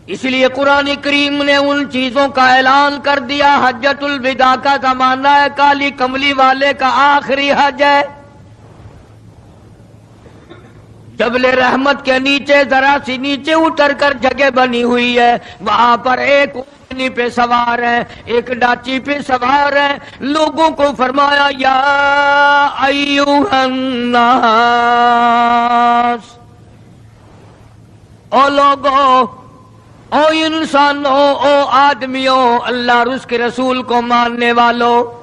اس لیے قرآن کریم نے ان چیزوں کا اعلان کر دیا، حجۃ الوداع کا زمانہ ہے، کالی کملی والے کا آخری حج ہے۔ جبل رحمت کے نیچے ذرا سی نیچے اتر کر جگہ بنی ہوئی ہے، وہاں پر ایک اونٹنی پہ سوار ہے، ایک ڈاچی پہ سوار ہے، لوگوں کو فرمایا یا ایھا الناس، او لوگو، او انسانوں، او آدمیوں، اللہ اور اس کے رسول کو ماننے والوں،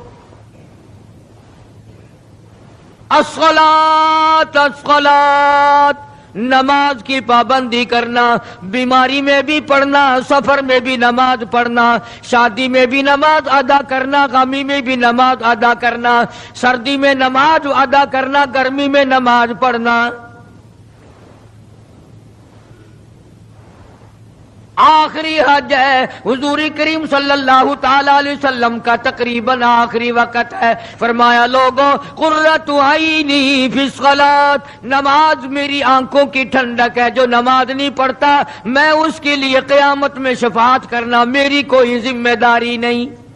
الصلاۃ الصلاۃ، نماز کی پابندی کرنا، بیماری میں بھی پڑھنا، سفر میں بھی نماز پڑھنا، شادی میں بھی نماز ادا کرنا، غمی میں بھی نماز ادا کرنا، سردی میں نماز ادا کرنا، گرمی میں نماز پڑھنا۔ آخری حج ہے، حضور کریم صلی اللہ تعالی علیہ وسلم کا تقریباً آخری وقت ہے۔ فرمایا لوگوں، قرۃ عینی فی الصلاۃ، نماز میری آنکھوں کی ٹھنڈک ہے، جو نماز نہیں پڑھتا میں اس کے لیے قیامت میں شفاعت کرنا میری کوئی ذمہ داری نہیں۔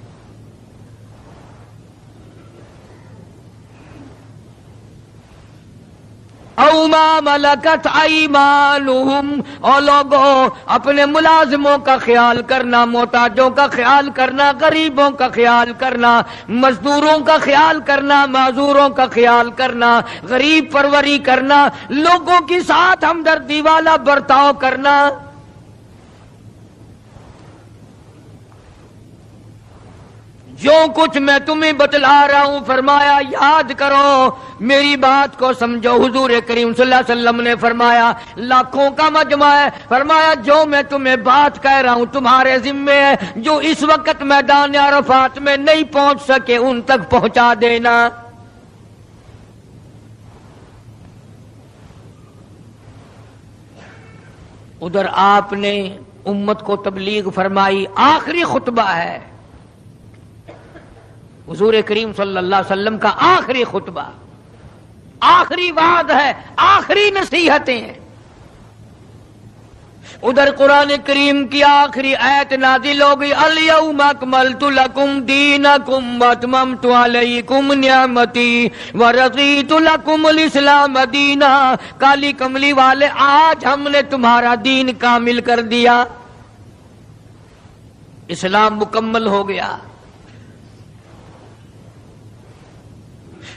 او ما ملکت ایمانہم، اور لوگوں اپنے ملازموں کا خیال کرنا، محتاجوں کا خیال کرنا، غریبوں کا خیال کرنا، مزدوروں کا خیال کرنا، معذوروں کا خیال کرنا، غریب پروری کرنا، لوگوں کے ساتھ ہمدردی والا برتاؤ کرنا۔ جو کچھ میں تمہیں بتلا رہا ہوں فرمایا یاد کرو، میری بات کو سمجھو۔ حضور کریم صلی اللہ علیہ وسلم نے فرمایا لاکھوں کا مجمع ہے، فرمایا جو میں تمہیں بات کہہ رہا ہوں تمہارے ذمے ہے، جو اس وقت میدان عرفات میں نہیں پہنچ سکے ان تک پہنچا دینا۔ ادھر آپ نے امت کو تبلیغ فرمائی، آخری خطبہ ہے حضور کریم صلی اللہ علیہ وسلم کا، آخری خطبہ، آخری وعد ہے، آخری نصیحتیں ہیں۔ ادھر قرآن کریم کی آخری آیت نازل ہو گئی، الیوم اکملت لکم دینکم واتممت علیکم نعمتی ورضیت لکم الاسلام دینا، کالی کملی والے آج ہم نے تمہارا دین کامل کر دیا، اسلام مکمل ہو گیا۔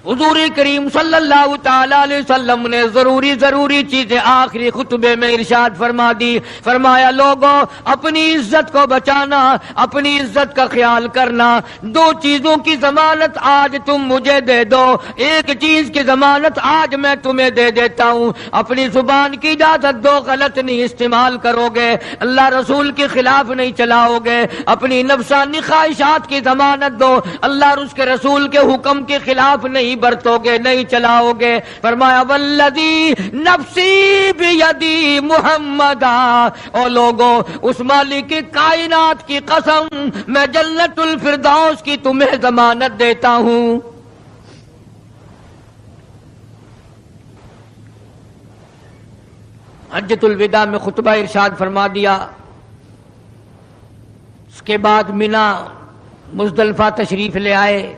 حضور کریم صلی اللہ تعالی علیہ وسلم نے ضروری چیزیں آخری خطبے میں ارشاد فرما دی، فرمایا لوگوں اپنی عزت کو بچانا، اپنی عزت کا خیال کرنا، دو چیزوں کی ضمانت آج تم مجھے دے دو، ایک چیز کی ضمانت آج میں تمہیں دے دیتا ہوں، اپنی زبان کی اجازت دو، غلط نہیں استعمال کرو گے، اللہ رسول کے خلاف نہیں چلاؤ گے، اپنی نفسانی خواہشات کی ضمانت دو، اللہ اور اس کے رسول کے حکم کے خلاف نہیں برتو گے، نہیں چلاؤ گے۔ فرمایا والذی نفسی بیدی محمدا، او لوگوں اس مالک کائنات کی قسم میں جنت الفردوس کی تمہیں ضمانت دیتا ہوں۔ حجۃ الوداع میں خطبہ ارشاد فرما دیا، اس کے بعد مینا مزدلفہ تشریف لے آئے،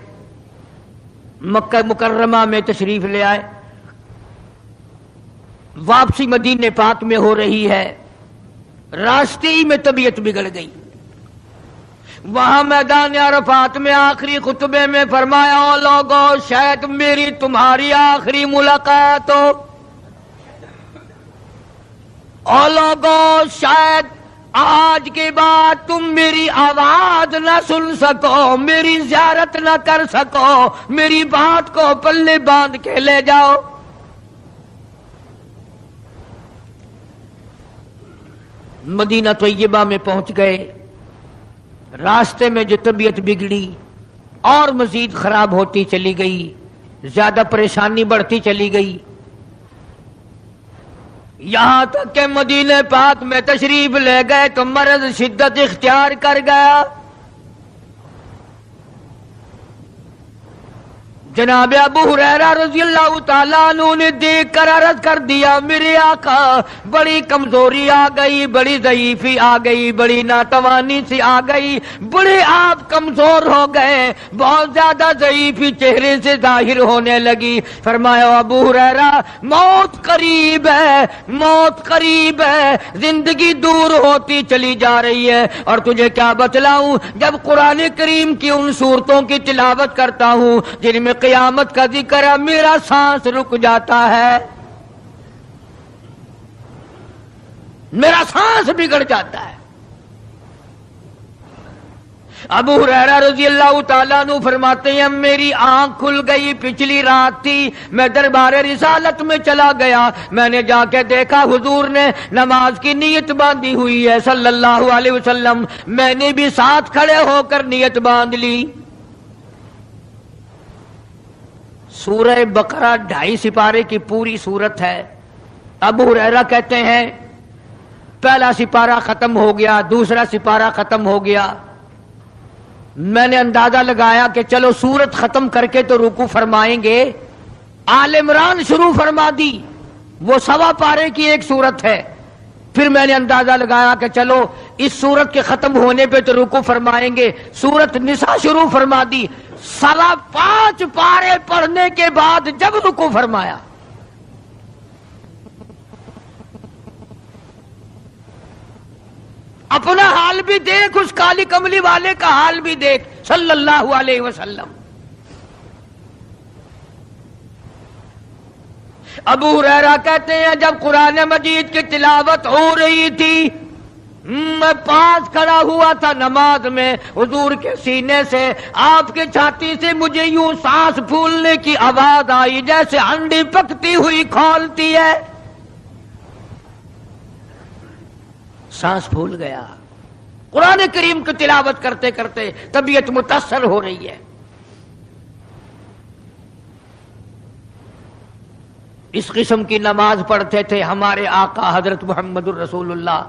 مکہ مکرمہ میں تشریف لے آئے، واپسی مدینے پاک میں ہو رہی ہے، راستے ہی میں طبیعت بگڑ گئی، وہاں میدان عرفات میں آخری خطبے میں فرمایا او لوگوں شاید میری تمہاری آخری ملاقات ہو، او لوگوں شاید آج کے بعد تم میری آواز نہ سن سکو، میری زیارت نہ کر سکو، میری بات کو پلے باندھ کے لے جاؤ۔ مدینہ طیبہ میں پہنچ گئے، راستے میں جو طبیعت بگڑی اور مزید خراب ہوتی چلی گئی، زیادہ پریشانی بڑھتی چلی گئی، یہاں تک کہ مدینہ پاک میں تشریف لے گئے تو مرض شدت اختیار کر گیا، جناب ابو ہریرہ رضی اللہ تعالیٰ عنہ نے دیکھ کر عرض کر دیا میرے آقا بڑی کمزوری آ گئی، بڑی ضعیفی آ گئی، بڑی ناتوانی سی آ گئی، بڑے آپ کمزور ہو گئے، بہت زیادہ ضعیفی چہرے سے ظاہر ہونے لگی۔ فرمایا ابو ہریرہ موت قریب ہے، موت قریب ہے، زندگی دور ہوتی چلی جا رہی ہے، اور تجھے کیا بتلاؤں، جب قرآن کریم کی ان صورتوں کی تلاوت کرتا ہوں جن میں قیامت کا ذکر ہے، میرا سانس رک جاتا ہے، میرا سانس بگڑ جاتا ہے۔ ابو ہریرہ رضی اللہ تعالیٰ عنہ فرماتے ہیں میری آنکھ کھل گئی، پچھلی رات تھی، میں دربار رسالت میں چلا گیا، میں نے جا کے دیکھا حضور نے نماز کی نیت باندھی ہوئی ہے صلی اللہ علیہ وسلم، میں نے بھی ساتھ کھڑے ہو کر نیت باندھ لی۔ سورہ بقرہ 2.5 سپارے کی پوری سورت ہے۔ ابو ہریرہ کہتے ہیں پہلا سپارہ ختم ہو گیا، دوسرا سپارہ ختم ہو گیا، میں نے اندازہ لگایا کہ چلو سورت ختم کر کے تو رکوع فرمائیں گے، آل عمران شروع فرما دی، وہ 1.25 پارے کی ایک سورت ہے۔ پھر میں نے اندازہ لگایا کہ چلو اس سورت کے ختم ہونے پہ تو رکوع فرمائیں گے، سورت نساء شروع فرما دی، 5.25 پارے پڑھنے کے بعد جب رکوع فرمایا اپنا حال بھی دیکھ، اس کالی کملی والے کا حال بھی دیکھ صلی اللہ علیہ وسلم۔ ابو ہریرہ کہتے ہیں جب قرآن مجید کی تلاوت ہو رہی تھی میں پاس کھڑا ہوا تھا نماز میں، حضور کے سینے سے، آپ کے چھاتی سے مجھے یوں سانس پھولنے کی آواز آئی جیسے ہنڈی پکتی ہوئی کھولتی ہے، سانس پھول گیا۔ قرآن کریم کی تلاوت کرتے کرتے طبیعت متاثر ہو رہی ہے۔ اس قسم کی نماز پڑھتے تھے ہمارے آقا حضرت محمد الرسول اللہ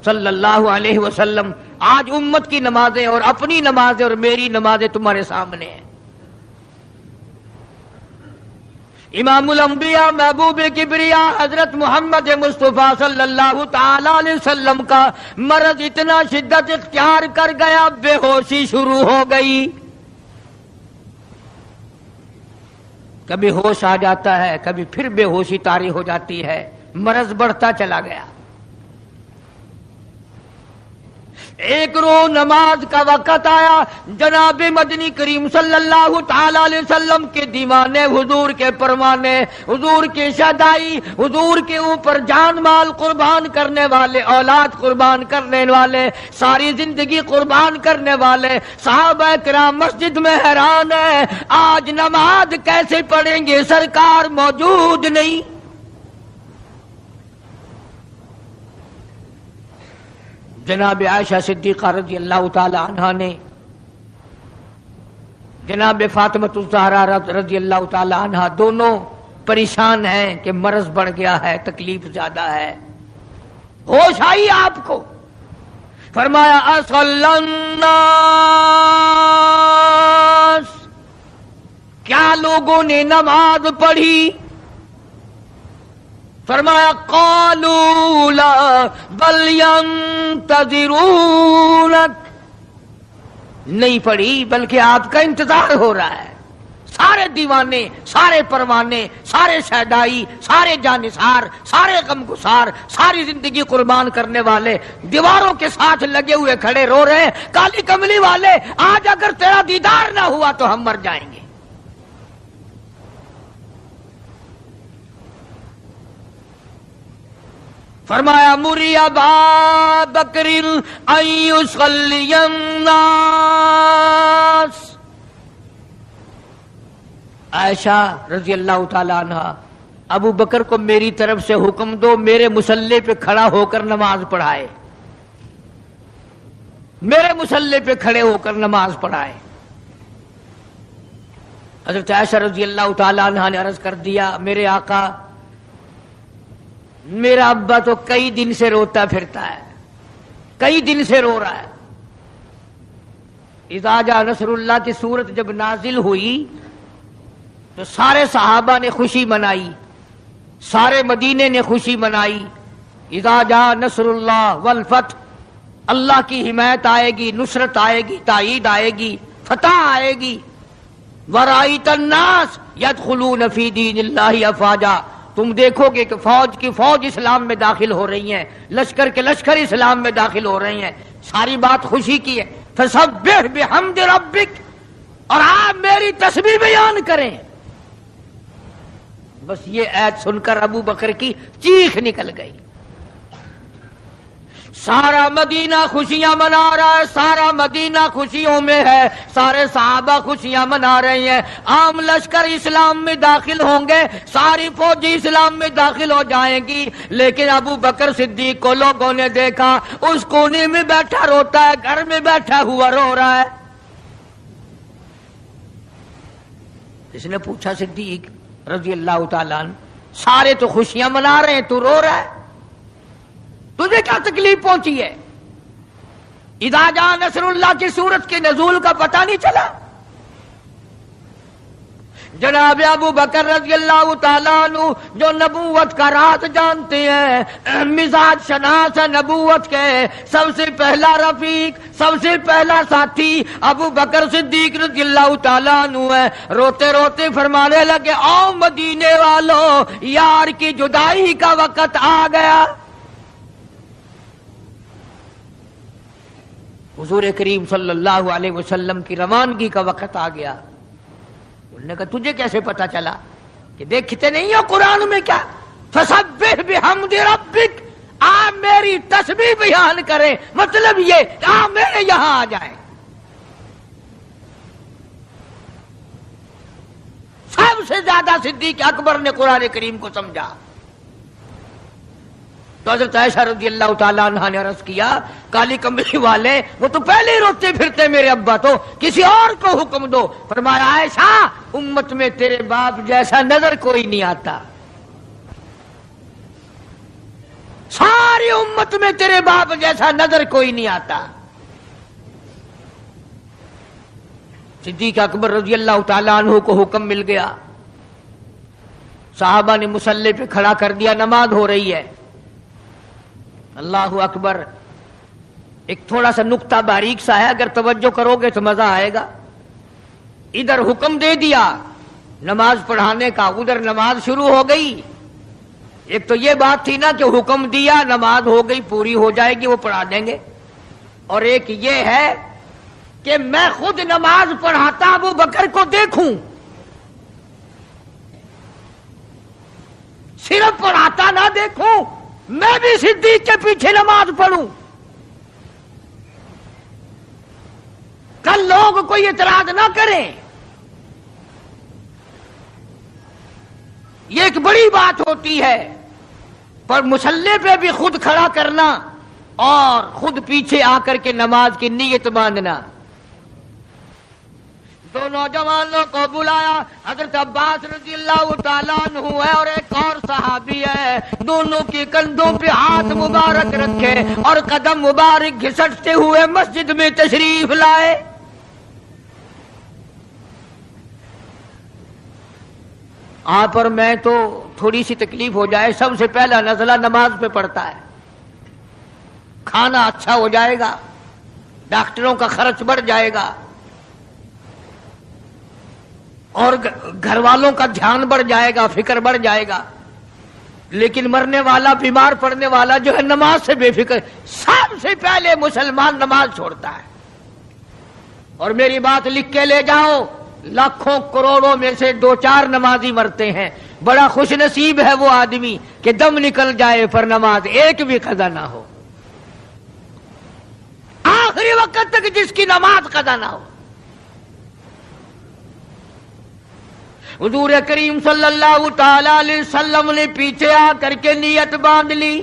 صلی اللہ علیہ وسلم۔ آج امت کی نمازیں اور اپنی نمازیں اور میری نمازیں تمہارے سامنے ہیں۔ امام الانبیاء محبوب کبریا حضرت محمد مصطفیٰ صلی اللہ تعالی علیہ وسلم کا مرض اتنا شدت اختیار کر گیا، بے ہوشی شروع ہو گئی، کبھی ہوش آ جاتا ہے، کبھی پھر بے ہوشی طاری ہو جاتی ہے، مرض بڑھتا چلا گیا۔ ایک روز نماز کا وقت آیا، جناب مدنی کریم صلی اللہ تعالی علیہ وسلم کے دیوانے، حضور کے پروانے، حضور کی شہدائی، حضور کے اوپر جان مال قربان کرنے والے، اولاد قربان کرنے والے، ساری زندگی قربان کرنے والے صحابہ کرام مسجد میں حیران ہیں آج نماز کیسے پڑھیں گے، سرکار موجود نہیں۔ جناب عائشہ صدیقہ رضی اللہ تعالی عنہا نے جناب فاطمہ الزہرا رضی اللہ تعالی عنہا دونوں پریشان ہیں کہ مرض بڑھ گیا ہے، تکلیف زیادہ ہے۔ ہوش آئی آپ کو، فرمایا اصلی الناس، کیا لوگوں نے نماز پڑھی؟ فرمایا قالوا لا بل ينتظرون، نہیں پڑھی بلکہ آپ کا انتظار ہو رہا ہے۔ سارے دیوانے، سارے پروانے، سارے شہدائی، سارے جانثار، سارے غمگسار، ساری زندگی قربان کرنے والے دیواروں کے ساتھ لگے ہوئے کھڑے رو رہے ہیں، کالی کملی والے آج اگر تیرا دیدار نہ ہوا تو ہم مر جائیں گے۔ فرمایا مری ابا بکر ان یصلی الناس، عائشہ رضی اللہ تعالی عنہ ابو بکر کو میری طرف سے حکم دو میرے مصلی پہ کھڑا ہو کر نماز پڑھائے، میرے مصلی پہ کھڑے ہو کر نماز پڑھائے۔ حضرت عائشہ رضی اللہ تعالی عنہ نے عرض کر دیا میرے آقا میرا ابا تو کئی دن سے روتا پھرتا ہے، کئی دن سے رو رہا ہے۔ اذا جاء نصر اللہ کی سورت جب نازل ہوئی تو سارے صحابہ نے خوشی منائی، سارے مدینے نے خوشی منائی. اذا جاء نصر اللہ والفتح، اللہ کی حمایت آئے گی، نصرت آئے گی، تائید آئے گی، فتح آئے گی. ورأیت الناس یدخلون فی دین اللہ افواجا، تم دیکھو گے کہ فوج کی فوج اسلام میں داخل ہو رہی ہیں، لشکر کے لشکر اسلام میں داخل ہو رہے ہیں. ساری بات خوشی کی ہے. فسبح بحمد ربک، اور آپ میری تسبیح بیان کریں. بس یہ آیت سن کر ابو بکر کی چیخ نکل گئی. سارا مدینہ خوشیاں منا رہا ہے، سارا مدینہ خوشیوں میں ہے، سارے صحابہ خوشیاں منا رہے ہیں. عام لشکر اسلام میں داخل ہوں گے، ساری فوجی اسلام میں داخل ہو جائیں گی. لیکن ابو بکر صدیق کو لوگوں نے دیکھا اس کونے میں بیٹھا روتا ہے، گھر میں بیٹھا ہوا رو رہا ہے. اس نے پوچھا صدیق رضی اللہ تعالیٰ عنہ، سارے تو خوشیاں منا رہے ہیں، تو رو رہا ہے، تجھے کیا تکلیف پہنچی ہے؟ اذا جاء نصر اللہ کی سورت کے نزول کا پتہ نہیں چلا؟ جناب ابو بکر رضی اللہ تعالیٰ عنہ جو نبوت کا راز جانتے ہیں، مزاج شناس ہے نبوت کے، سب سے پہلا رفیق، سب سے پہلا ساتھی ابو بکر صدیق رضی اللہ تعالیٰ عنہ ہے. روتے روتے فرمانے لگے، او مدینے والوں، یار کی جدائی کا وقت آ گیا. حضور کریم صلی اللہ علیہ وسلم کی روانگی کا وقت آ گیا. انہوں نے کہا تجھے کیسے پتا چلا؟ کہ دیکھتے نہیں ہو قرآن میں کیا؟ فسبح بحمد ربک، آپ میری تسبیح بیان کریں. مطلب یہ کہ آپ میرے یہاں آ جائیں. سب سے زیادہ صدیق اکبر نے قرآن کریم کو سمجھا. تو حضرت عائشہ رضی اللہ تعالیٰ عنہ نے عرض کیا، کالی کمبلی والے وہ تو پہلے ہی روتے پھرتے میرے ابا، تو کسی اور کو حکم دو. فرمایا عائشہ، امت میں تیرے باپ جیسا نظر کوئی نہیں آتا، ساری امت میں تیرے باپ جیسا نظر کوئی نہیں آتا. صدیق اکبر رضی اللہ تعالیٰ عنہ کو حکم مل گیا. صحابہ نے مصلی پہ کھڑا کر دیا، نماز ہو رہی ہے. اللہ اکبر. ایک تھوڑا سا نقطہ باریک سا ہے، اگر توجہ کرو گے تو مزہ آئے گا. ادھر حکم دے دیا نماز پڑھانے کا، ادھر نماز شروع ہو گئی. ایک تو یہ بات تھی نا کہ حکم دیا، نماز ہو گئی، پوری ہو جائے گی، وہ پڑھا دیں گے. اور ایک یہ ہے کہ میں خود نماز پڑھاتا ابو بکر کو دیکھوں، صرف پڑھاتا نہ دیکھوں، میں بھی صدیق کے پیچھے نماز پڑھوں. کل لوگ کوئی اعتراض نہ کریں. یہ ایک بڑی بات ہوتی ہے، پر مصلی پہ بھی خود کھڑا کرنا اور خود پیچھے آ کر کے نماز کی نیت باندھنا. دو نوجوانوں کو بلایا، حضرت عباس رضی اللہ تعالیٰ عنہ ہے اور ایک اور صحابی ہے. دونوں کے کندھوں پہ ہاتھ مبارک رکھے اور قدم مبارک گھسٹتے ہوئے مسجد میں تشریف لائے. آپ اور میں تو تھوڑی سی تکلیف ہو جائے، سب سے پہلا نزلہ نماز پہ پڑتا ہے. کھانا اچھا ہو جائے گا، ڈاکٹروں کا خرچ بڑھ جائے گا، اور گھر والوں کا دھیان بڑھ جائے گا، فکر بڑھ جائے گا. لیکن مرنے والا، بیمار پڑنے والا جو ہے نماز سے بے فکر. سب سے پہلے مسلمان نماز چھوڑتا ہے. اور میری بات لکھ کے لے جاؤ، لاکھوں کروڑوں میں سے 2-4 نمازی مرتے ہیں. بڑا خوش نصیب ہے وہ آدمی کہ دم نکل جائے پر نماز ایک بھی قضا نہ ہو، آخری وقت تک جس کی نماز قضا نہ ہو. حضور کریم صلی اللہ تعالی علیہ وسلم نے پیچھے آ کر کے نیت باندھ لی.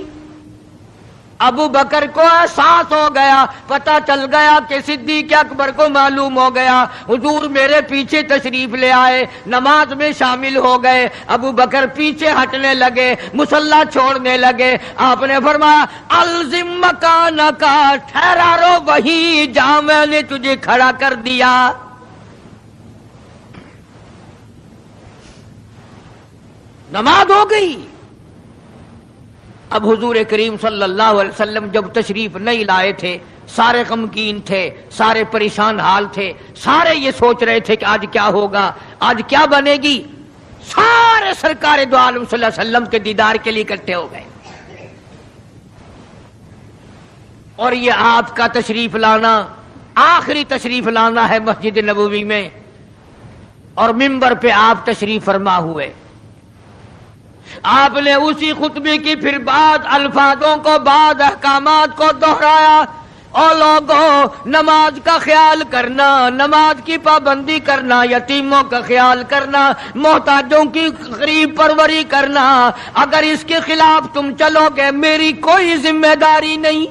ابو بکر کو احساس ہو گیا، پتہ چل گیا کہ صدیق اکبر کو معلوم ہو گیا. حضور میرے پیچھے تشریف لے آئے، نماز میں شامل ہو گئے. ابو بکر پیچھے ہٹنے لگے، مصلی چھوڑنے لگے. آپ نے فرمایا الزم مکانک، ٹھہرا رو وہیں جہاں میں نے تجھے کھڑا کر دیا. نماز ہو گئی۔ اب حضور کریم صلی اللہ علیہ وسلم جب تشریف نہیں لائے تھے، سارے غمگین تھے، سارے پریشان حال تھے، سارے یہ سوچ رہے تھے کہ آج کیا ہوگا، آج کیا بنے گی۔ سارے سرکار دو عالم صلی اللہ علیہ وسلم کے دیدار کے لیے اکٹھے ہو گئے، اور یہ آپ کا تشریف لانا، آخری تشریف لانا ہے مسجد نبوی میں، اور منبر پہ آپ تشریف فرما ہوئے۔ آپ نے اسی خطبے کی پھر بعد الفاظوں کو، بعد احکامات کو دہرایا، اور لوگوں نماز کا خیال کرنا، نماز کی پابندی کرنا، یتیموں کا خیال کرنا، محتاجوں کی غریب پروری کرنا، اگر اس کے خلاف تم چلو گے میری کوئی ذمہ داری نہیں۔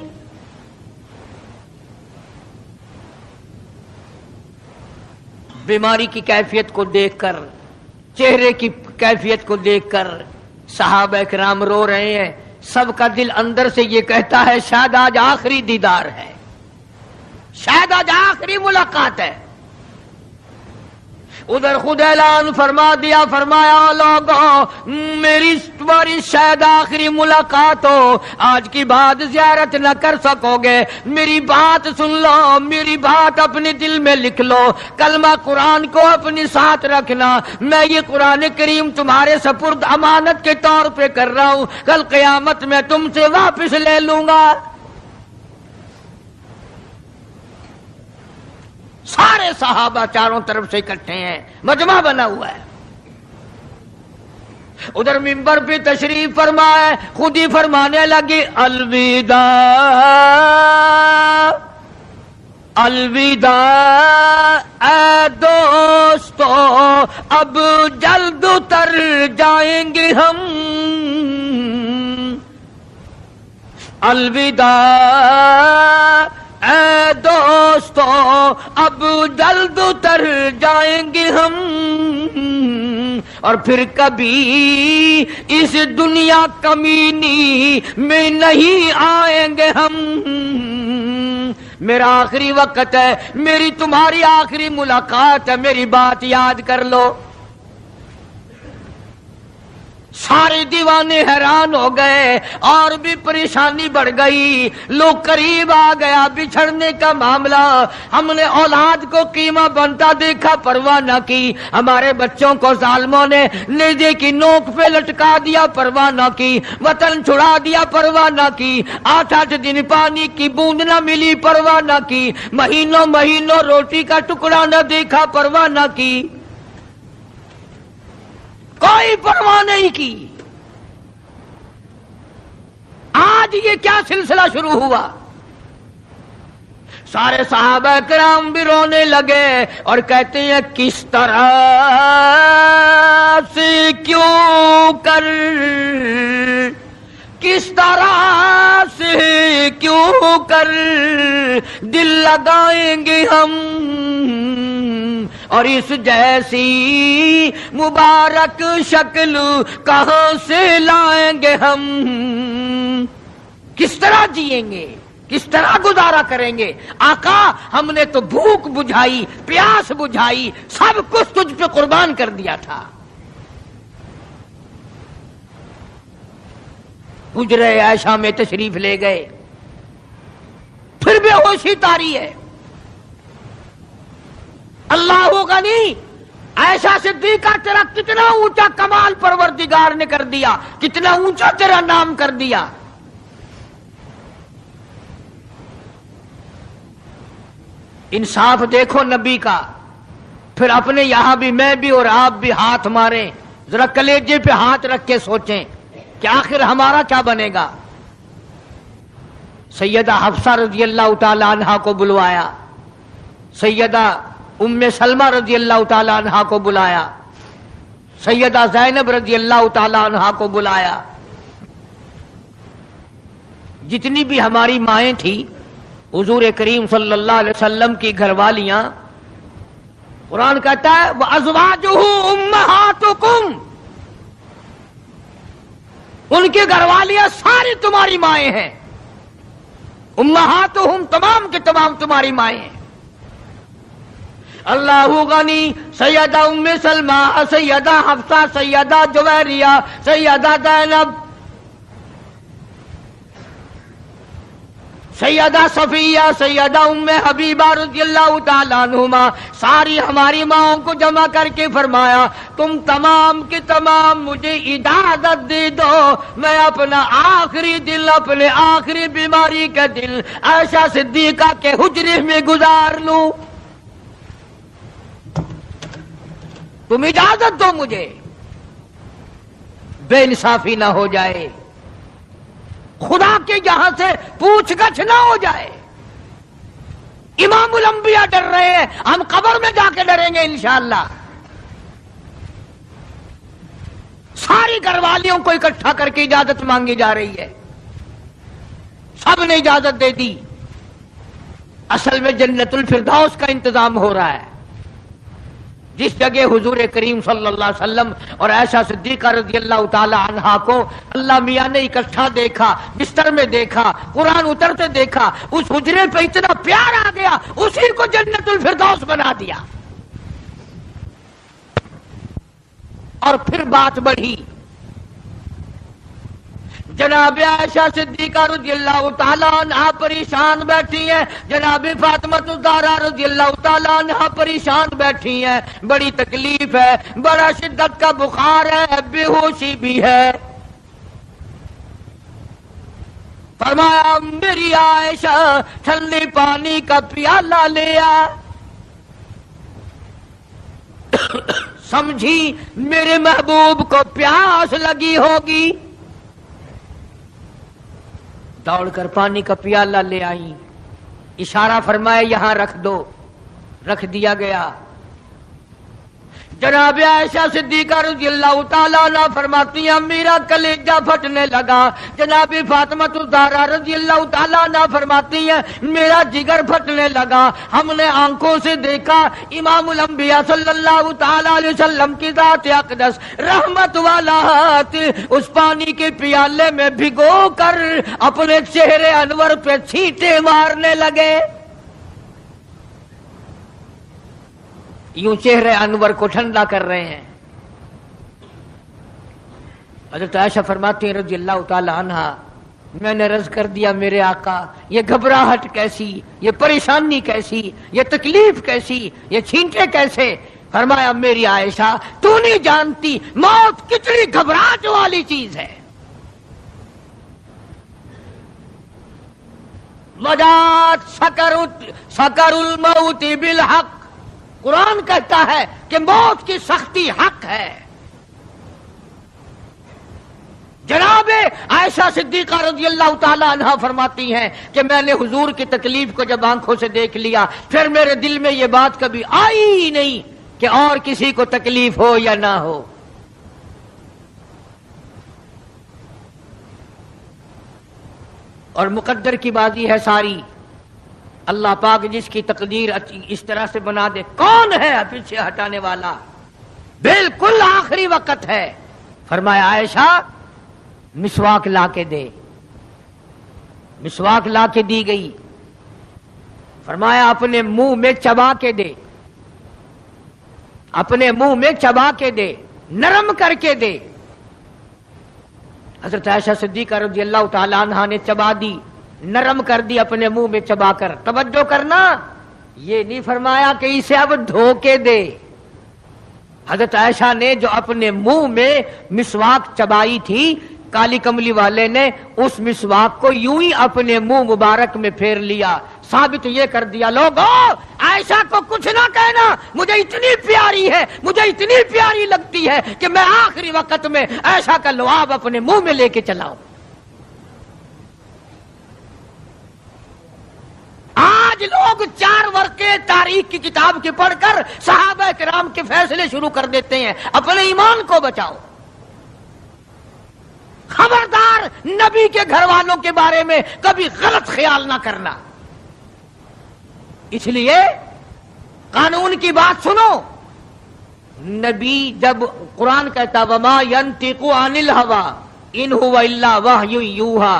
بیماری کی کیفیت کو دیکھ کر، چہرے کی کیفیت کو دیکھ کر صحابہ کرام رو رہے ہیں، سب کا دل اندر سے یہ کہتا ہے شاید آج آخری دیدار ہے، شاید آج آخری ملاقات ہے۔ ادھر خود اعلان فرما دیا، فرمایا لوگوں میری تمہاری شاید آخری ملاقات ہو، آج کی بعد زیارت نہ کر سکو گے، میری بات سن لو، میری بات اپنے دل میں لکھ لو، کلمہ قرآن کو اپنے ساتھ رکھنا، میں یہ قرآن کریم تمہارے سپرد امانت کے طور پہ کر رہا ہوں، کل قیامت میں تم سے واپس لے لوں گا۔ سارے صحابہ چاروں طرف سے اکٹھے ہیں، مجمع بنا ہوا ہے۔ ادھر منبر پہ تشریف فرمائے، خود ہی فرمانے لگی الوداع الوداع اے دوستو، اب جلد اتر جائیں گے ہم، الوداع اے دوستو اب جلد اتر جائیں گے ہم، اور پھر کبھی اس دنیا کمینی میں نہیں آئیں گے ہم۔ میرا آخری وقت ہے، میری تمہاری آخری ملاقات ہے، میری بات یاد کر لو۔ سارے دیوانے حیران ہو گئے، اور بھی پریشانی بڑھ گئی، لوگ قریب آ گیا بچھڑنے کا معاملہ، ہم نے اولاد کو قیمہ بنتا دیکھا پرواہ نہ کی، ہمارے بچوں کو ظالموں نے نیزے کی نوک پہ لٹکا دیا پرواہ نہ کی، وطن چھڑا دیا پرواہ نہ کی، 8 دن پانی کی بوند نہ ملی پرواہ نہ کی، مہینوں مہینوں روٹی کا ٹکڑا نہ دیکھا پرواہ نہ کی، کوئی پرواہ نہیں کی۔ آج یہ کیا سلسلہ شروع ہوا؟ سارے صحابہ کرام بھی رونے لگے اور کہتے ہیں کس طرح سے کیوں کر، کس طرح سے کیوں کر دل لگائیں گے ہم، اور اس جیسی مبارک شکل کہاں سے لائیں گے ہم، کس طرح جئیں گے، کس طرح گزارا کریں گے؟ آقا ہم نے تو بھوک بجھائی، پیاس بجھائی، سب کچھ تجھ پہ قربان کر دیا تھا۔ حجرہ عائشہ میں تشریف لے گئے، پھر بے ہوشی طاری ہے۔ اللہ غنی، عائشہ صدیقہ تیرا کتنا اونچا کمال پروردگار نے کر دیا، کتنا اونچا تیرا نام کر دیا۔ انصاف دیکھو نبی کا، پھر اپنے یہاں بھی میں بھی اور آپ بھی ہاتھ ماریں، ذرا کلیجے پہ ہاتھ رکھ کے سوچیں کہ آخر ہمارا کیا بنے گا۔ سیدہ حفصہ رضی اللہ تعالی عنہا کو بلوایا، سیدہ ام سلمہ رضی اللہ تعالی عنہا کو بلایا، سیدہ زینب رضی اللہ تعالی عنہا کو بلایا، جتنی بھی ہماری مائیں تھیں، حضور کریم صلی اللہ علیہ وسلم کی گھر والیاں، قرآن کہتا ہے وَأَزْوَاجُهُ أُمَّهَاتُكُمْ، ان کی گھر والیاں ساری تمہاری مائیں ہیں، امہاتہم تمام کے تمام تمہاری مائیں ہیں۔ اللہ غنی، سیدہ ام سلمہ، سیدہ حفصہ، سیدہ جویریہ، سیدہ زینب، سیدہ صفیہ، سیدہ ام حبیبہ رضی اللہ تعالیٰ عنہما، ساری ہماری ماؤں کو جمع کر کے فرمایا تم تمام کے تمام مجھے اجازت دے دو، میں اپنا آخری دل، اپنے آخری بیماری کا دل عائشہ صدیقہ کے حجرے میں گزار لوں، تم اجازت دو مجھے، بے انصافی نہ ہو جائے، خدا کے یہاں سے پوچھ گچھ نہ ہو جائے۔ امام الانبیاء ڈر رہے ہیں، ہم قبر میں جا کے ڈریں گے انشاءاللہ۔ ساری گھر والیوں کو اکٹھا کر کے اجازت مانگی جا رہی ہے، سب نے اجازت دے دی۔ اصل میں جنت الفردوس کا انتظام ہو رہا ہے، جس جگہ حضور کریم صلی اللہ علیہ وسلم اور عائشہ صدیقہ رضی اللہ تعالی عنہا کو اللہ میاں نے اکٹھا دیکھا، بستر میں دیکھا، قرآن اترتے دیکھا، اس حجرے پہ اتنا پیار آ گیا، اسی کو جنت الفردوس بنا دیا۔ اور پھر بات بڑھی، جناب عائشہ صدیقہ رضی اللہ تعالیٰ عنہ پریشان بیٹھی ہیں، جناب فاطمہ الزہرا رضی اللہ تعالیٰ عنہ پریشان بیٹھی ہیں، بڑی تکلیف ہے، بڑا شدت کا بخار ہے، بے ہوشی بھی ہے۔ فرمایا میری عائشہ ٹھنڈے پانی کا پیالہ لے آ، سمجھی میرے محبوب کو پیاس لگی ہوگی، دوڑ کر پانی کا پیالہ لے آئی، اشارہ فرمایا یہاں رکھ دو، رکھ دیا گیا۔ جناب عائشہ صدیقہ رضی اللہ تعالیٰ عنہ فرماتی ہیں میرا کلیجہ پھٹنے لگا، جناب فاطمہ الزہرا رضی اللہ تعالیٰ عنہ فرماتی ہیں میرا جگر پھٹنے لگا، ہم نے آنکھوں سے دیکھا امام الانبیاء صلی اللہ تعالیٰ علیہ وسلم کی ذات اقدس رحمت والا ہاتھ اس پانی کے پیالے میں بھگو کر اپنے چہرے انور پہ چھینٹے مارنے لگے، یوں چہرے انور کو ٹھنڈا کر رہے ہیں۔ حضرت عائشہ فرماتی ہیں رضی اللہ تعالی عنہا میں نے عرض کر دیا میرے آقا یہ گھبراہٹ کیسی، یہ پریشانی کیسی، یہ تکلیف کیسی، یہ چھینٹے کیسے؟ فرمایا میری عائشہ تو نہیں جانتی موت کتنی گھبراہٹ والی چیز ہے، وجات سکر الموت بالحق، قرآن کہتا ہے کہ موت کی سختی حق ہے۔ جناب عائشہ صدیقہ رضی اللہ تعالی عنہا فرماتی ہیں کہ میں نے حضور کی تکلیف کو جب آنکھوں سے دیکھ لیا پھر میرے دل میں یہ بات کبھی آئی ہی نہیں کہ اور کسی کو تکلیف ہو یا نہ ہو۔ اور مقدر کی بازی ہے ساری، اللہ پاک جس کی تقدیر اس طرح سے بنا دے، کون ہے پیچھے ہٹانے والا؟ بالکل آخری وقت ہے۔ فرمایا عائشہ مسواک لا کے دے، مسواک لا کے دی گئی۔ فرمایا اپنے منہ میں چبا کے دے، اپنے منہ میں چبا کے دے، نرم کر کے دے۔ حضرت عائشہ صدیقہ رضی اللہ تعالی عنہا نے چبا دی، نرم کر دی اپنے منہ میں چبا کر۔ توجہ کرنا، یہ نہیں فرمایا کہ اسے اب دھو کے دے۔ حضرت عائشہ نے جو اپنے منہ میں مسواک چبائی تھی، کالی کملی والے نے اس مسواک کو یوں ہی اپنے منہ مبارک میں پھیر لیا، ثابت یہ کر دیا لوگوں عائشہ کو کچھ نہ کہنا، مجھے اتنی پیاری ہے، مجھے اتنی پیاری لگتی ہے کہ میں آخری وقت میں عائشہ کا لعاب اپنے منہ میں لے کے چلا ہوں۔ آج لوگ 4 ورقے تاریخ کی کتاب کے پڑھ کر صحابہ کرام کے فیصلے شروع کر دیتے ہیں، اپنے ایمان کو بچاؤ۔ خبردار نبی کے گھر والوں کے بارے میں کبھی غلط خیال نہ کرنا۔ اس لیے قانون کی بات سنو، نبی جب قرآن کہتا وما ينطق عن الهوى ان هو الا وحی یوحی،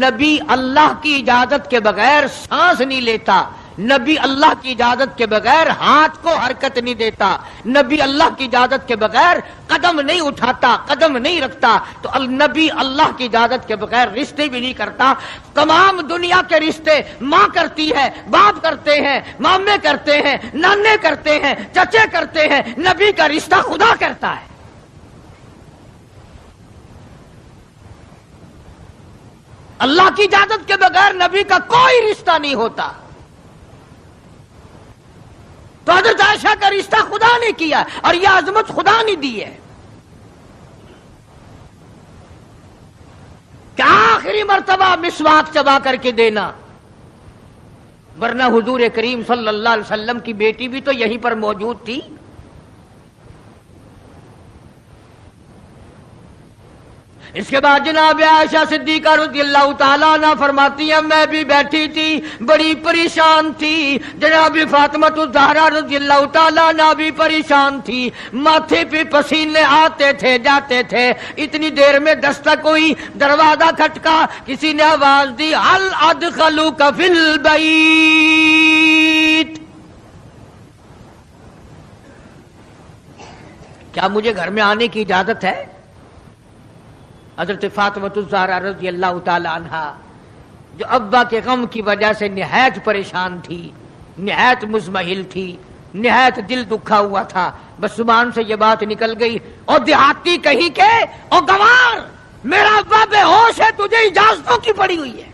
نبی اللہ کی اجازت کے بغیر سانس نہیں لیتا، نبی اللہ کی اجازت کے بغیر ہاتھ کو حرکت نہیں دیتا، نبی اللہ کی اجازت کے بغیر قدم نہیں اٹھاتا، قدم نہیں رکھتا، تو نبی اللہ کی اجازت کے بغیر رشتے بھی نہیں کرتا۔ تمام دنیا کے رشتے ماں کرتی ہے، باپ کرتے ہیں، مامے کرتے ہیں، نانے کرتے ہیں، چچے کرتے ہیں، نبی کا رشتہ خدا کرتا ہے۔ اللہ کی اجازت کے بغیر نبی کا کوئی رشتہ نہیں ہوتا۔ تو حضرت عائشہ کا رشتہ خدا نے کیا اور یہ عظمت خدا نے دی ہے کہ آخری مرتبہ مسواک چبا کر کے دینا، ورنہ حضور کریم صلی اللہ علیہ وسلم کی بیٹی بھی تو یہیں پر موجود تھی۔ اس کے بعد جناب عائشہ صدیقہ رضی اللہ تعالیٰ عنہ فرماتی ہیں میں بھی بیٹھی تھی، بڑی پریشان تھی، جناب فاطمہ الزہرا رضی اللہ تعالیٰ عنہ بھی پریشان تھی، ماتھے پہ پسینے آتے تھے جاتے تھے۔ اتنی دیر میں دستک ہوئی، دروازہ کھٹکا، کسی نے آواز دی ہل ادخلوک فی البیت، کیا مجھے گھر میں آنے کی اجازت ہے؟ حضرت فاطمہ الزہرا رضی اللہ تعالی عنہا جو ابا کے غم کی وجہ سے نہایت پریشان تھی، نہایت مزمحل تھی، نہایت دل دکھا ہوا تھا، بس زبان سے یہ بات نکل گئی، اور دیہاتی کہیں کہ او گوار میرا ابا بے ہوش ہے، تجھے اجازتوں کی پڑی ہوئی ہے۔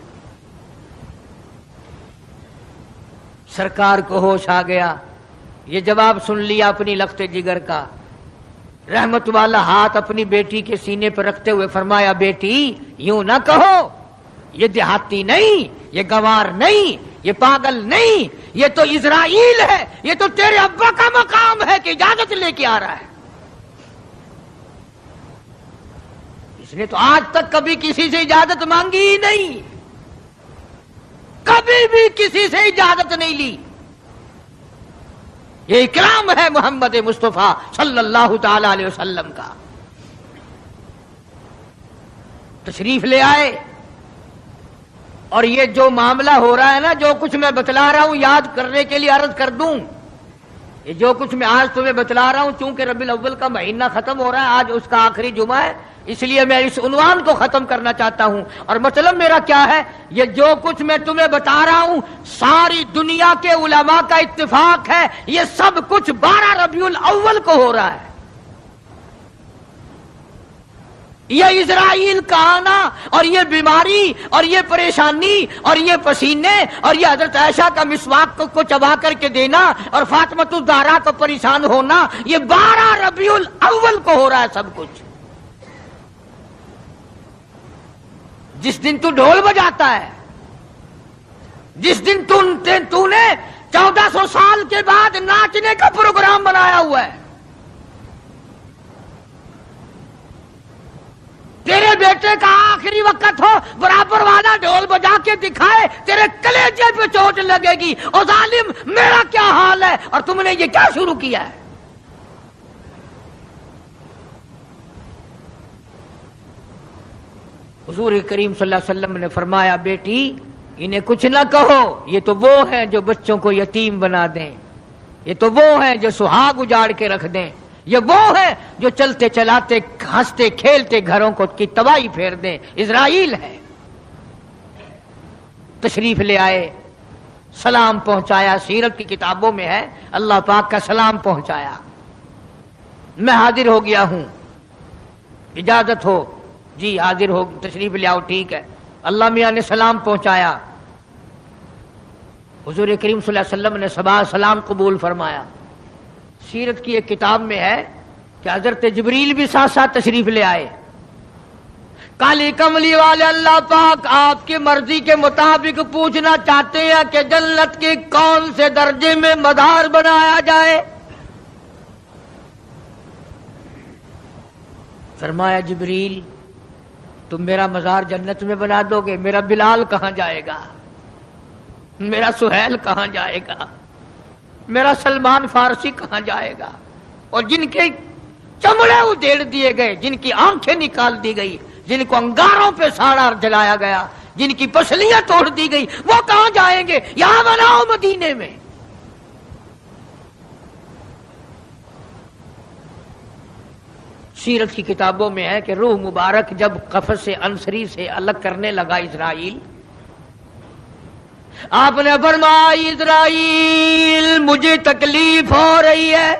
سرکار کو ہوش آ گیا، یہ جواب سن لیا اپنی لخت جگر کا، رحمت والا ہاتھ اپنی بیٹی کے سینے پر رکھتے ہوئے فرمایا بیٹی یوں نہ کہو، یہ دیہاتی نہیں، یہ گوار نہیں، یہ پاگل نہیں، یہ تو اسرائیل ہے، یہ تو تیرے ابا کا مقام ہے کہ اجازت لے کے آ رہا ہے۔ اس نے تو آج تک کبھی کسی سے اجازت مانگی ہی نہیں، کبھی بھی کسی سے اجازت نہیں لی۔ یہ اکرام ہے محمد مصطفیٰ صلی اللہ تعالی علیہ وسلم کا۔ تشریف لے آئے، اور یہ جو معاملہ ہو رہا ہے نا، جو کچھ میں بتلا رہا ہوں یاد کرنے کے لیے عرض کر دوں، یہ جو کچھ میں آج تمہیں بتلا رہا ہوں، چونکہ ربیع الاول کا مہینہ ختم ہو رہا ہے، آج اس کا آخری جمعہ ہے، اس لیے میں اس عنوان کو ختم کرنا چاہتا ہوں۔ اور مطلب میرا کیا ہے، یہ جو کچھ میں تمہیں بتا رہا ہوں ساری دنیا کے علماء کا اتفاق ہے، یہ سب کچھ 12 ربیع الاول کو ہو رہا ہے۔ یہ اسرائیل کا آنا اور یہ بیماری اور یہ پریشانی اور یہ پسینے اور یہ حضرت عائشہ کا مسواک کو چبا کر کے دینا اور فاطمہ الزہرا کو پریشان ہونا، یہ 12 ربیع الاول کو ہو رہا ہے سب کچھ۔ جس دن تو ڈھول بجاتا ہے، جس دن تو نے 1400 سال کے بعد ناچنے کا پروگرام بنایا ہوا ہے، تیرے بیٹے کا آخری وقت ہو، برابر والا ڈھول بجا کے دکھائے، تیرے کلیجے پہ چوٹ لگے گی، او ظالم میرا کیا حال ہے، اور تم نے یہ کیا شروع کیا ہے؟ حضور کریم صلی اللہ علیہ وسلم نے فرمایا بیٹی انہیں کچھ نہ کہو، یہ تو وہ ہیں جو بچوں کو یتیم بنا دیں، یہ تو وہ ہیں جو سہاگ اجاڑ کے رکھ دیں، یہ وہ ہیں جو چلتے چلاتے ہنستے کھیلتے گھروں کو کی تباہی پھیر دیں، اسرائیل ہے۔ تشریف لے آئے، سلام پہنچایا، سیرت کی کتابوں میں ہے اللہ پاک کا سلام پہنچایا، میں حاضر ہو گیا ہوں، اجازت ہو؟ جی حاضر ہو، تشریف لے آؤ، ٹھیک ہے۔ اللہ میاں نے سلام پہنچایا، حضور کریم صلی اللہ علیہ وسلم نے سلام قبول فرمایا۔ سیرت کی ایک کتاب میں ہے کہ حضرت جبریل بھی ساتھ ساتھ تشریف لے آئے۔ کالی کملی والے اللہ پاک آپ کی مرضی کے مطابق پوچھنا چاہتے ہیں کہ جنت کے کون سے درجے میں مدار بنایا جائے؟ فرمایا جبریل تم میرا مزار جنت میں بنا دو گے، میرا بلال کہاں جائے گا، میرا سہیل کہاں جائے گا، میرا سلمان فارسی کہاں جائے گا؟ اور جن کے چمڑے ادھیڑ دیے گئے، جن کی آنکھیں نکال دی گئی، جن کو انگاروں پہ ساڑا جلایا گیا، جن کی پسلیاں توڑ دی گئی، وہ کہاں جائیں گے؟ یہاں بناؤ مدینے میں۔ سیرت کی کتابوں میں ہے کہ روح مبارک جب قفس عنصری سے الگ کرنے لگا اسرائیل، آپ نے فرمایا اسرائیل مجھے تکلیف ہو رہی ہے۔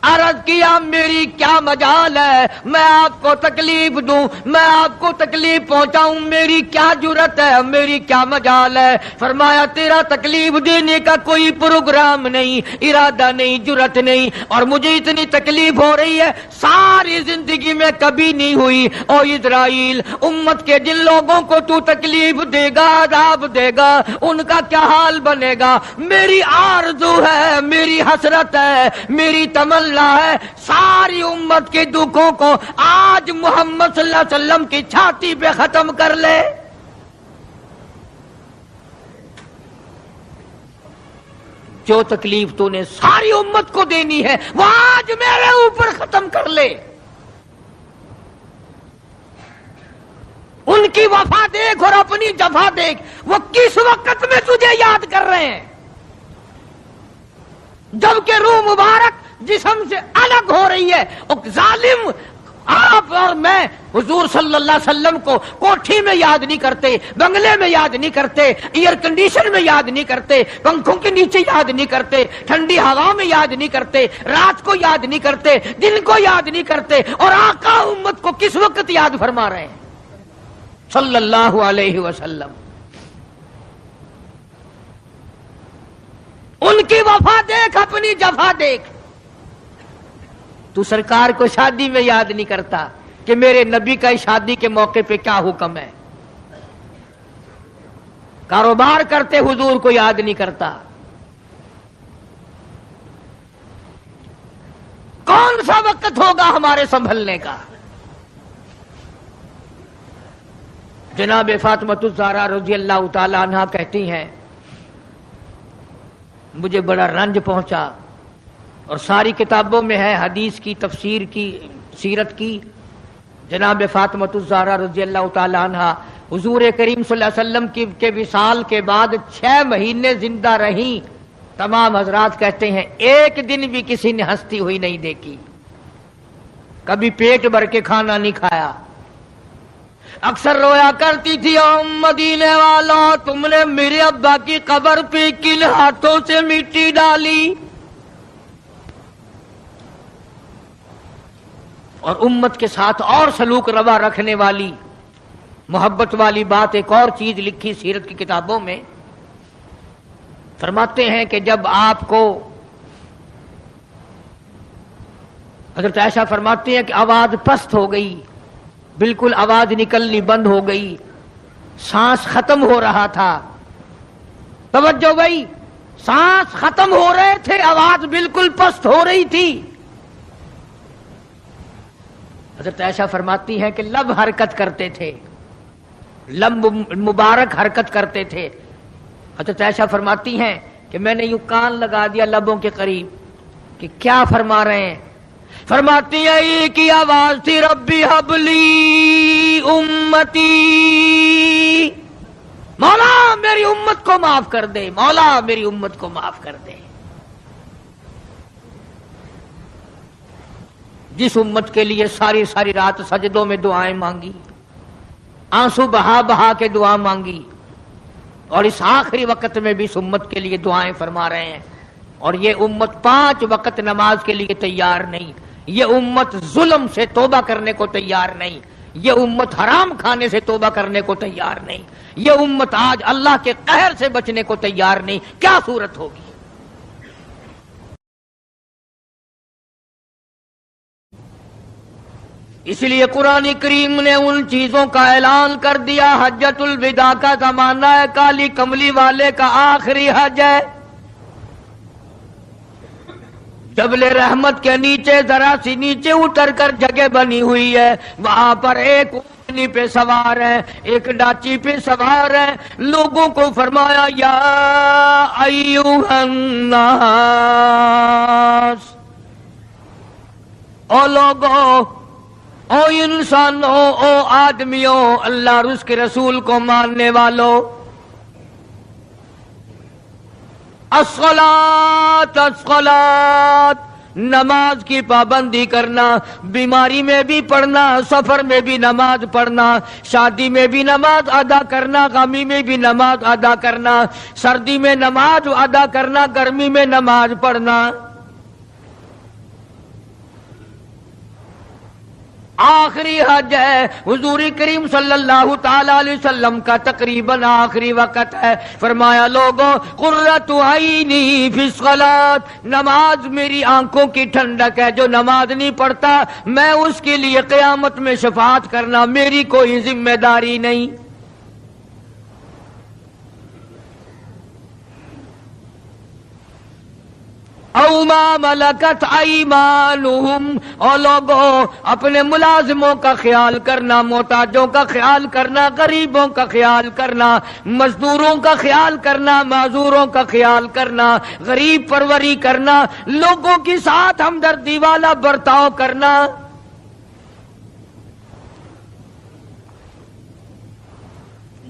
عرض کیا میری کیا مجال ہے میں آپ کو تکلیف دوں، میں آپ کو تکلیف پہنچاؤں، میری کیا جرت ہے، میری کیا مجال ہے؟ فرمایا تیرا تکلیف دینے کا کوئی پروگرام نہیں، ارادہ نہیں، جرت نہیں، اور مجھے اتنی تکلیف ہو رہی ہے ساری زندگی میں کبھی نہیں ہوئی۔ او اسرائیل، امت کے جن لوگوں کو تو تکلیف دے گا، عذاب دے گا، ان کا کیا حال بنے گا؟ میری آرزو ہے، میری حسرت ہے، میری تمنا ہے ساری امت کے دکھوں کو آج محمد صلی اللہ علیہ وسلم کی چھاتی پہ ختم کر لے۔ جو تکلیف تو نے ساری امت کو دینی ہے وہ آج میرے اوپر ختم کر لے۔ ان کی وفا دیکھ اور اپنی جفا دیکھ، وہ کس وقت میں تجھے یاد کر رہے ہیں جبکہ روح مبارک جسم سے الگ ہو رہی ہے۔ ظالم آپ اور میں حضور صلی اللہ علیہ وسلم کو کوٹھی میں یاد نہیں کرتے، بنگلے میں یاد نہیں کرتے، ایئر کنڈیشن میں یاد نہیں کرتے، پنکھوں کے نیچے یاد نہیں کرتے، ٹھنڈی ہوا میں یاد نہیں کرتے، رات کو یاد نہیں کرتے، دن کو یاد نہیں کرتے، اور آقا امت کو کس وقت یاد فرما رہے ہیں صلی اللہ علیہ وسلم۔ ان کی وفا دیکھ، اپنی جفا دیکھ۔ تو سرکار کو شادی میں یاد نہیں کرتا کہ میرے نبی کا شادی کے موقع پہ کیا حکم ہے۔ کاروبار کرتے حضور کو یاد نہیں کرتا۔ کون سا وقت ہوگا ہمارے سنبھلنے کا؟ جناب فاطمۃ الزہرا رضی اللہ تعالی عنہا کہتی ہیں مجھے بڑا رنج پہنچا، اور ساری کتابوں میں ہے حدیث کی، تفسیر کی، سیرت کی۔ جناب فاطمۃ الزہرا رضی اللہ تعالی عنہا حضور کریم صلی اللہ علیہ وسلم کے وصال کے بعد 6 مہینے زندہ رہیں۔ تمام حضرات کہتے ہیں ایک دن بھی کسی نے ہنستی ہوئی نہیں دیکھی، کبھی پیٹ بھر کے کھانا نہیں کھایا۔ اکثر رویا کرتی تھی او مدینے والوں، تم نے میرے ابا کی قبر پہ کن ہاتھوں سے مٹی ڈالی؟ اور امت کے ساتھ اور سلوک روا رکھنے والی، محبت والی بات ایک اور چیز لکھی سیرت کی کتابوں میں۔ فرماتے ہیں کہ جب آپ کو حضرت عائشہ فرماتی ہیں کہ آواز پست ہو گئی، بالکل آواز نکلنی بند ہو گئی، سانس ختم ہو رہا تھا۔ توجہ بھائی، سانس ختم ہو رہے تھے، آواز بالکل پست ہو رہی تھی۔ حضرت عائشہ فرماتی ہیں کہ لب حرکت کرتے تھے، لب مبارک حرکت کرتے تھے۔ حضرت عائشہ فرماتی ہیں کہ میں نے یوں کان لگا دیا لبوں کے قریب کہ کیا فرما رہے ہیں۔ فرماتی ہیں ایک کی آواز تھی، ربی حبلی امتی، مولا میری امت کو معاف کر دے، مولا میری امت کو معاف کر دے۔ جس امت کے لیے ساری ساری رات سجدوں میں دعائیں مانگی، آنسو بہا بہا کے دعا مانگی، اور اس آخری وقت میں بھی اس امت کے لیے دعائیں فرما رہے ہیں۔ اور یہ امت 5 وقت نماز کے لیے تیار نہیں، یہ امت ظلم سے توبہ کرنے کو تیار نہیں، یہ امت حرام کھانے سے توبہ کرنے کو تیار نہیں، یہ امت آج اللہ کے قہر سے بچنے کو تیار نہیں۔ کیا صورت ہوگی؟ اس لیے قرآن کریم نے ان چیزوں کا اعلان کر دیا۔ حجۃ الوداع کا زمانہ ہے، کالی کملی والے کا آخری حج ہے۔ جبل رحمت کے نیچے ذرا سی نیچے اتر کر جگہ بنی ہوئی ہے، وہاں پر ایک اونٹنی پہ سوار ہے، ایک ڈاچی پہ سوار ہے۔ لوگوں کو فرمایا یا ایھا الناس، او لوگو او انسانوں، او آدمیوں، اللہ اور اس کے رسول کو ماننے والوں، الصلاۃ الصلاۃ، نماز کی پابندی کرنا، بیماری میں بھی پڑھنا، سفر میں بھی نماز پڑھنا، شادی میں بھی نماز ادا کرنا، غمی میں بھی نماز ادا کرنا، سردی میں نماز ادا کرنا، گرمی میں نماز پڑھنا۔ آخری حج ہے، حضور کریم صلی اللہ تعالی علیہ وسلم کا تقریباً آخری وقت ہے، فرمایا لوگوں قرۃ عینی فی الصلاۃ، نماز میری آنکھوں کی ٹھنڈک ہے، جو نماز نہیں پڑھتا میں اس کے لیے قیامت میں شفاعت کرنا میری کوئی ذمہ داری نہیں۔ او ما ملکت ایمانہم، اور لوگوں اپنے ملازموں کا خیال کرنا، محتاجوں کا خیال کرنا، غریبوں کا خیال کرنا، مزدوروں کا خیال کرنا، معذوروں کا خیال کرنا، غریب پروری کرنا، لوگوں کے ساتھ ہمدردی والا برتاؤ کرنا۔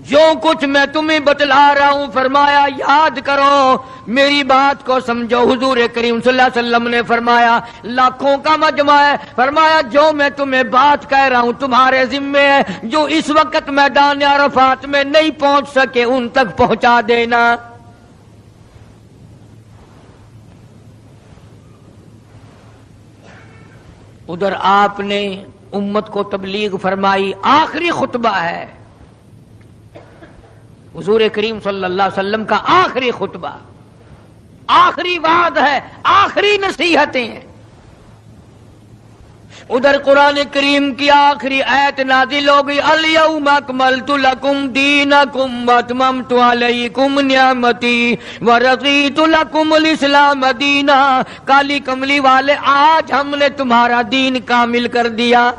جو کچھ میں تمہیں بتلا رہا ہوں فرمایا یاد کرو، میری بات کو سمجھو۔ حضور کریم صلی اللہ علیہ وسلم نے فرمایا لاکھوں کا مجمع ہے، فرمایا جو میں تمہیں بات کہہ رہا ہوں تمہارے ذمے ہے، جو اس وقت میدان عرفات میں نہیں پہنچ سکے ان تک پہنچا دینا۔ ادھر آپ نے امت کو تبلیغ فرمائی، آخری خطبہ ہے حضور کریم صلی اللہ علیہ وسلم کا، آخری خطبہ، آخری وعد ہے، آخری نصیحتیں ہیں۔ ادھر قرآن کریم کی آخری آیت نازل ہو گئی، الیوم اکملت لکم دینکم واتممت علیکم نعمتی ورضیت لکم الاسلام دینا، کالی کملی والے آج ہم نے تمہارا دین کامل کر دیا،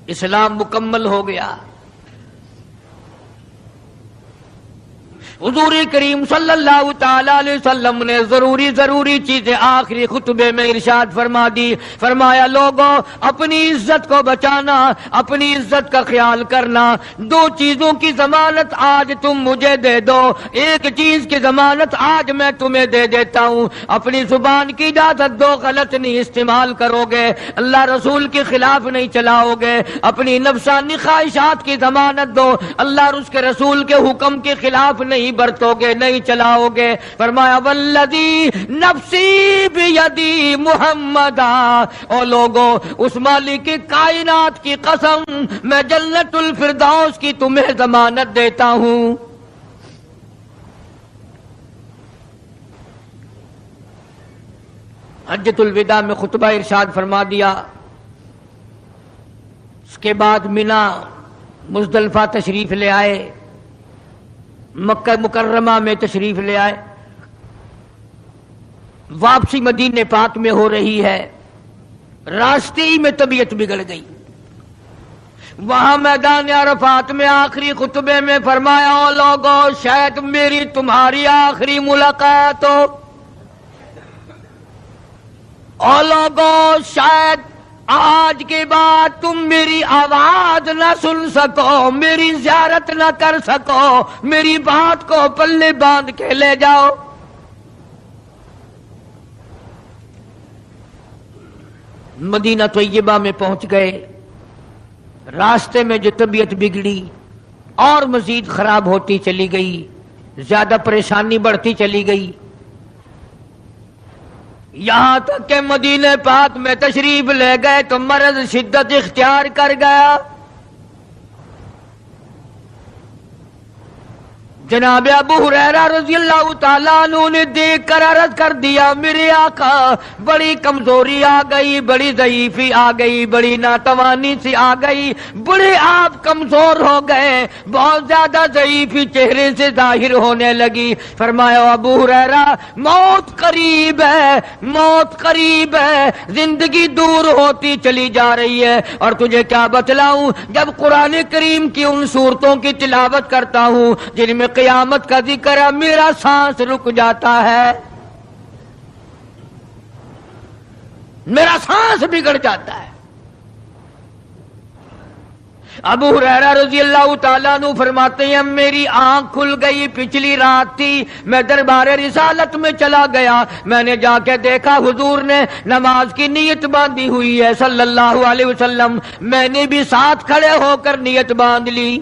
اسلام مکمل ہو گیا۔ حضور کریم صلی اللہ تعالی علیہ وسلم نے ضروری چیزیں آخری خطبے میں ارشاد فرما دی، فرمایا لوگوں اپنی عزت کو بچانا، اپنی عزت کا خیال کرنا، دو چیزوں کی ضمانت آج تم مجھے دے دو، ایک چیز کی ضمانت آج میں تمہیں دے دیتا ہوں، اپنی زبان کی اجازت دو، غلط نہیں استعمال کرو گے، اللہ رسول کے خلاف نہیں چلاؤ گے، اپنی نفسانی خواہشات کی ضمانت دو، اللہ اور اس کے رسول کے حکم کے خلاف نہیں برتو گے، نہیں چلاؤ گے۔ فرمایا والذی نفسی بیدی محمدا، او لوگوں اس مالک کائنات کی قسم میں جنت الفردوس کی تمہیں ضمانت دیتا ہوں۔ حجۃ الوداع میں خطبہ ارشاد فرما دیا، اس کے بعد مینا مزدلفہ تشریف لے آئے، مکہ مکرمہ میں تشریف لے آئے، واپسی مدینہ پاک میں ہو رہی ہے، راستے ہی میں طبیعت بگڑ گئی، وہاں میدان عرفات میں آخری خطبے میں فرمایا او لوگوں شاید میری تمہاری آخری ملاقات ہو، او لوگوں شاید آج کے بعد تم میری آواز نہ سن سکو، میری زیارت نہ کر سکو، میری بات کو پلے باندھ کے لے جاؤ۔ مدینہ طیبہ میں پہنچ گئے، راستے میں جو طبیعت بگڑی اور مزید خراب ہوتی چلی گئی، زیادہ پریشانی بڑھتی چلی گئی، یہاں تک کہ مدینہ پاک میں تشریف لے گئے تو مرض شدت اختیار کر گیا۔ جناب ابو ہریرہ رضی اللہ تعالیٰ عنہ نے دیکھ کر عرض کر دیا میرے آقا بڑی کمزوری آ گئی، بڑی ضعیفی آ گئی، بڑی ناتوانی سی آ گئی، بڑے آپ کمزور ہو گئے، بہت زیادہ ضعیفی چہرے سے ظاہر ہونے لگی۔ فرمایا ابو ہریرہ موت قریب ہے، موت قریب ہے، زندگی دور ہوتی چلی جا رہی ہے، اور تجھے کیا بتلاؤں جب قرآن کریم کی ان صورتوں کی تلاوت کرتا ہوں جن میں قیامت کا ذکر ہے میرا سانس رک جاتا ہے، میرا سانس بگڑ جاتا ہے۔ ابو ہریرہ رضی اللہ تعالیٰ عنہ فرماتے ہیں میری آنکھ کھل گئی، پچھلی رات تھی، میں دربار رسالت میں چلا گیا، میں نے جا کے دیکھا حضور نے نماز کی نیت باندھی ہوئی ہے صلی اللہ علیہ وسلم، میں نے بھی ساتھ کھڑے ہو کر نیت باندھ لی۔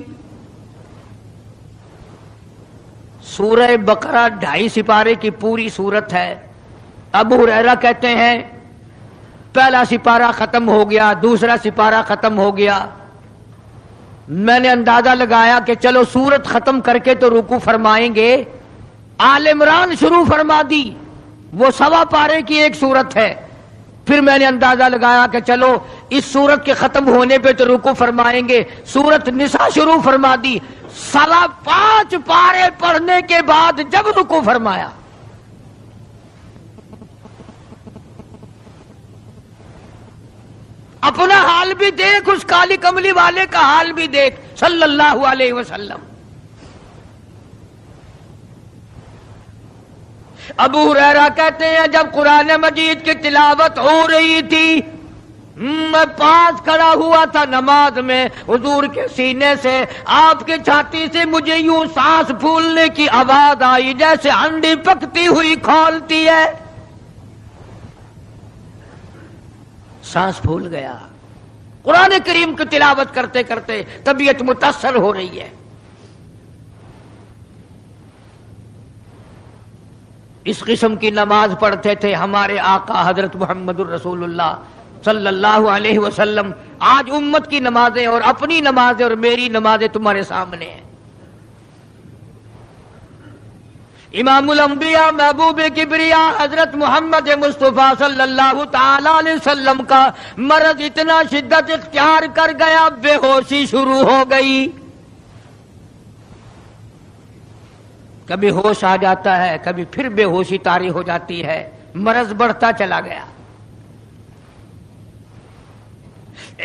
سورہ بقرہ 2.5 سپارے کی پوری سورت ہے۔ ابو ہریرہ کہتے ہیں پہلا سپارہ ختم ہو گیا، دوسرا سپارہ ختم ہو گیا، میں نے اندازہ لگایا کہ چلو سورت ختم کر کے تو رکوع فرمائیں گے، آل عمران شروع فرما دی، وہ 1.25 پارے کی ایک سورت ہے۔ پھر میں نے اندازہ لگایا کہ چلو اس سورت کے ختم ہونے پہ تو رکوع فرمائیں گے، سورت نساء شروع فرما دی، 5.25 پارے پڑھنے کے بعد جب رکوع فرمایا، اپنا حال بھی دیکھ، اس کالی کملی والے کا حال بھی دیکھ صلی اللہ علیہ وسلم۔ ابو ہریرہ کہتے ہیں جب قرآن مجید کی تلاوت ہو رہی تھی، میں پاس کھڑا ہوا تھا نماز میں، حضور کے سینے سے، آپ کی چھاتی سے مجھے یوں سانس پھولنے کی آواز آئی جیسے ہنڈی پکتی ہوئی کھولتی ہے، سانس پھول گیا۔ قرآن کریم کی تلاوت کرتے کرتے طبیعت متاثر ہو رہی ہے۔ اس قسم کی نماز پڑھتے تھے ہمارے آقا حضرت محمد الرسول اللہ صلی اللہ علیہ وسلم۔ آج امت کی نمازیں اور اپنی نمازیں اور میری نمازیں تمہارے سامنے ہیں۔ امام الانبیاء محبوب کبریا حضرت محمد مصطفیٰ صلی اللہ تعالی علیہ وسلم کا مرض اتنا شدت اختیار کر گیا، بے ہوشی شروع ہو گئی، کبھی ہوش آ جاتا ہے، کبھی پھر بے ہوشی طاری ہو جاتی ہے، مرض بڑھتا چلا گیا۔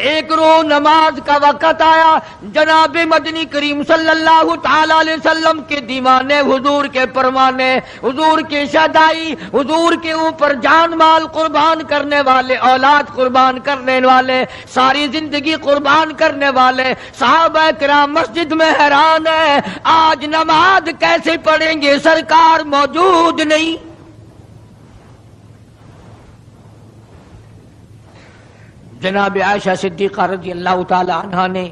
ایک روز نماز کا وقت آیا، جناب مدنی کریم صلی اللہ تعالی علیہ وسلم کے دیوانے، حضور کے پروانے، حضور کی شہدائی، حضور کے اوپر جان مال قربان کرنے والے، اولاد قربان کرنے والے، ساری زندگی قربان کرنے والے صحابہ کرام مسجد میں حیران ہیں، آج نماز کیسے پڑھیں گے، سرکار موجود نہیں۔ جناب عائشہ صدیقہ رضی اللہ تعالی عنہا نے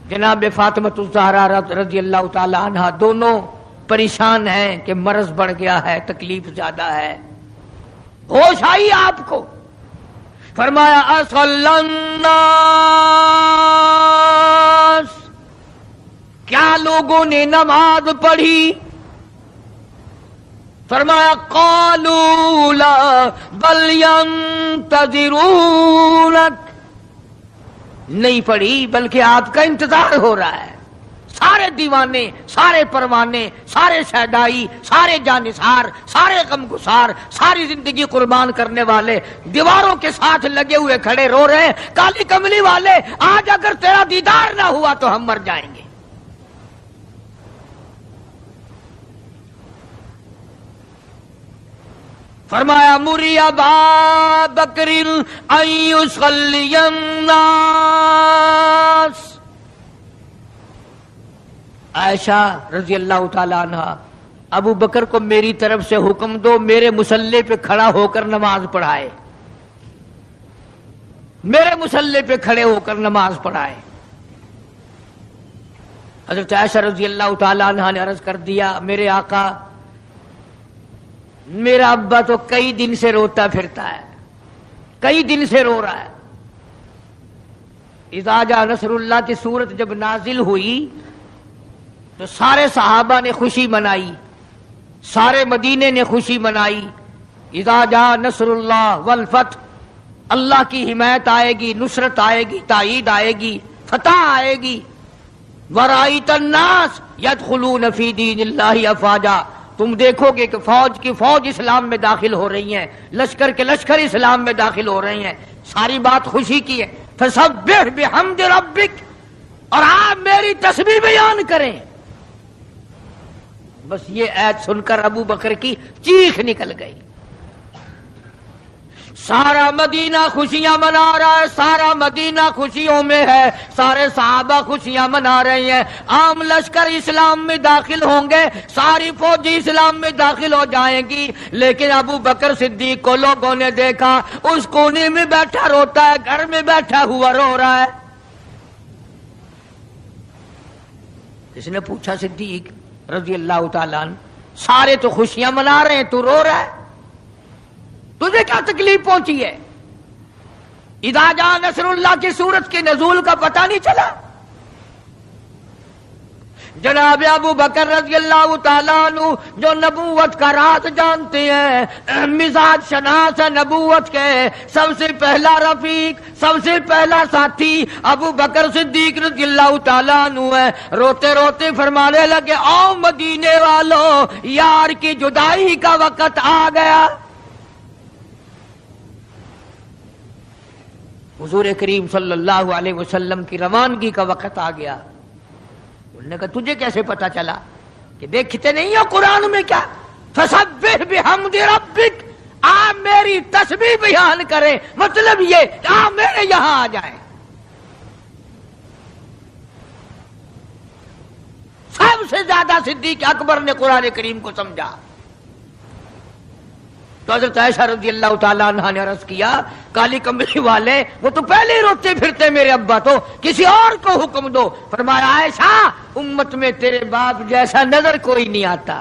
جناب فاطمہ الزہرا رضی اللہ تعالی عنہا دونوں پریشان ہیں کہ مرض بڑھ گیا ہے، تکلیف زیادہ ہے۔ ہوش آئی آپ کو، فرمایا اصلی الناس، کیا لوگوں نے نماز پڑھی؟ فرمایا قالوا لا بل ينتظرونك، نہیں پڑھی بلکہ آپ کا انتظار ہو رہا ہے۔ سارے دیوانے، سارے پروانے، سارے شہدائی، سارے جانثار، سارے غمگسار، ساری زندگی قربان کرنے والے دیواروں کے ساتھ لگے ہوئے کھڑے رو رہے ہیں، کالی کملی والے آج اگر تیرا دیدار نہ ہوا تو ہم مر جائیں گے۔ فرمایا مری ابا بکر ان یصلی الناس، عائشہ رضی اللہ تعالی عنہ، ابو بکر کو میری طرف سے حکم دو میرے مصلی پہ کھڑا ہو کر نماز پڑھائے، میرے مصلی پہ کھڑے ہو کر نماز پڑھائے۔ حضرت عائشہ رضی اللہ تعالی عنہ نے عرض کر دیا میرے آقا، میرا ابا تو کئی دن سے روتا پھرتا ہے، کئی دن سے رو رہا ہے۔ اذا جاء نصر اللہ کی سورت جب نازل ہوئی تو سارے صحابہ نے خوشی منائی، سارے مدینے نے خوشی منائی۔ اذا جاء نصر اللہ والفتح، اللہ کی حمایت آئے گی، نصرت آئے گی، تائید آئے گی، فتح آئے گی۔ ورأیت الناس یدخلون فی دین اللہ افواجا، تم دیکھو گے کہ فوج کی فوج اسلام میں داخل ہو رہی ہیں، لشکر کے لشکر اسلام میں داخل ہو رہے ہیں۔ ساری بات خوشی کی ہے۔ فسبح بحمد ربک، اور آپ میری تسبیح بیان کریں۔ بس یہ آیت سن کر ابو بکر کی چیخ نکل گئی۔ سارا مدینہ خوشیاں منا رہا ہے، سارا مدینہ خوشیوں میں ہے، سارے صحابہ خوشیاں منا رہے ہیں، عام لشکر اسلام میں داخل ہوں گے، ساری فوجی اسلام میں داخل ہو جائیں گی، لیکن ابو بکر صدیق کو لوگوں نے دیکھا اس کونے میں بیٹھا روتا ہے، گھر میں بیٹھا ہوا رو رہا ہے۔ کس نے پوچھا صدیق رضی اللہ تعالیٰ عنہ، سارے تو خوشیاں منا رہے ہیں، تو رو رہا ہے، تجھے کیا تکلیف پہنچی ہے؟ اذا جاء نصر اللہ کی سورت کے نزول کا پتہ نہیں چلا؟ جناب ابو بکر رضی اللہ تعالیٰ عنہ جو نبوت کا راز جانتے ہیں، مزاج شناس ہے نبوت کے، سب سے پہلا رفیق، سب سے پہلا ساتھی ابو بکر صدیق رضی اللہ تعالیٰ عنہ ہے۔ روتے روتے فرمانے لگے، آؤ مدینے والوں، یار کی جدائی کا وقت آ گیا۔ حضور کریم صلی اللہ علیہ وسلم کی روانگی کا وقت آ گیا۔ انہوں نے کہا تجھے کیسے پتا چلا؟ کہ دیکھتے نہیں ہو قرآن میں کیا، فسبح بحمد ربک، آپ میری تسبیح بیان کریں، مطلب یہ آپ میرے یہاں آ جائیں۔ سب سے زیادہ صدیق اکبر نے قرآن کریم کو سمجھا۔ تو حضرت عائشہ رضی اللہ تعالیٰ عنہ نے عرض کیا، کالی کمبلی والے وہ تو پہلے ہی روتے پھرتے میرے ابا، تو کسی اور کو حکم دو۔ فرمایا عائشہ امت میں تیرے باپ جیسا نظر کوئی نہیں آتا،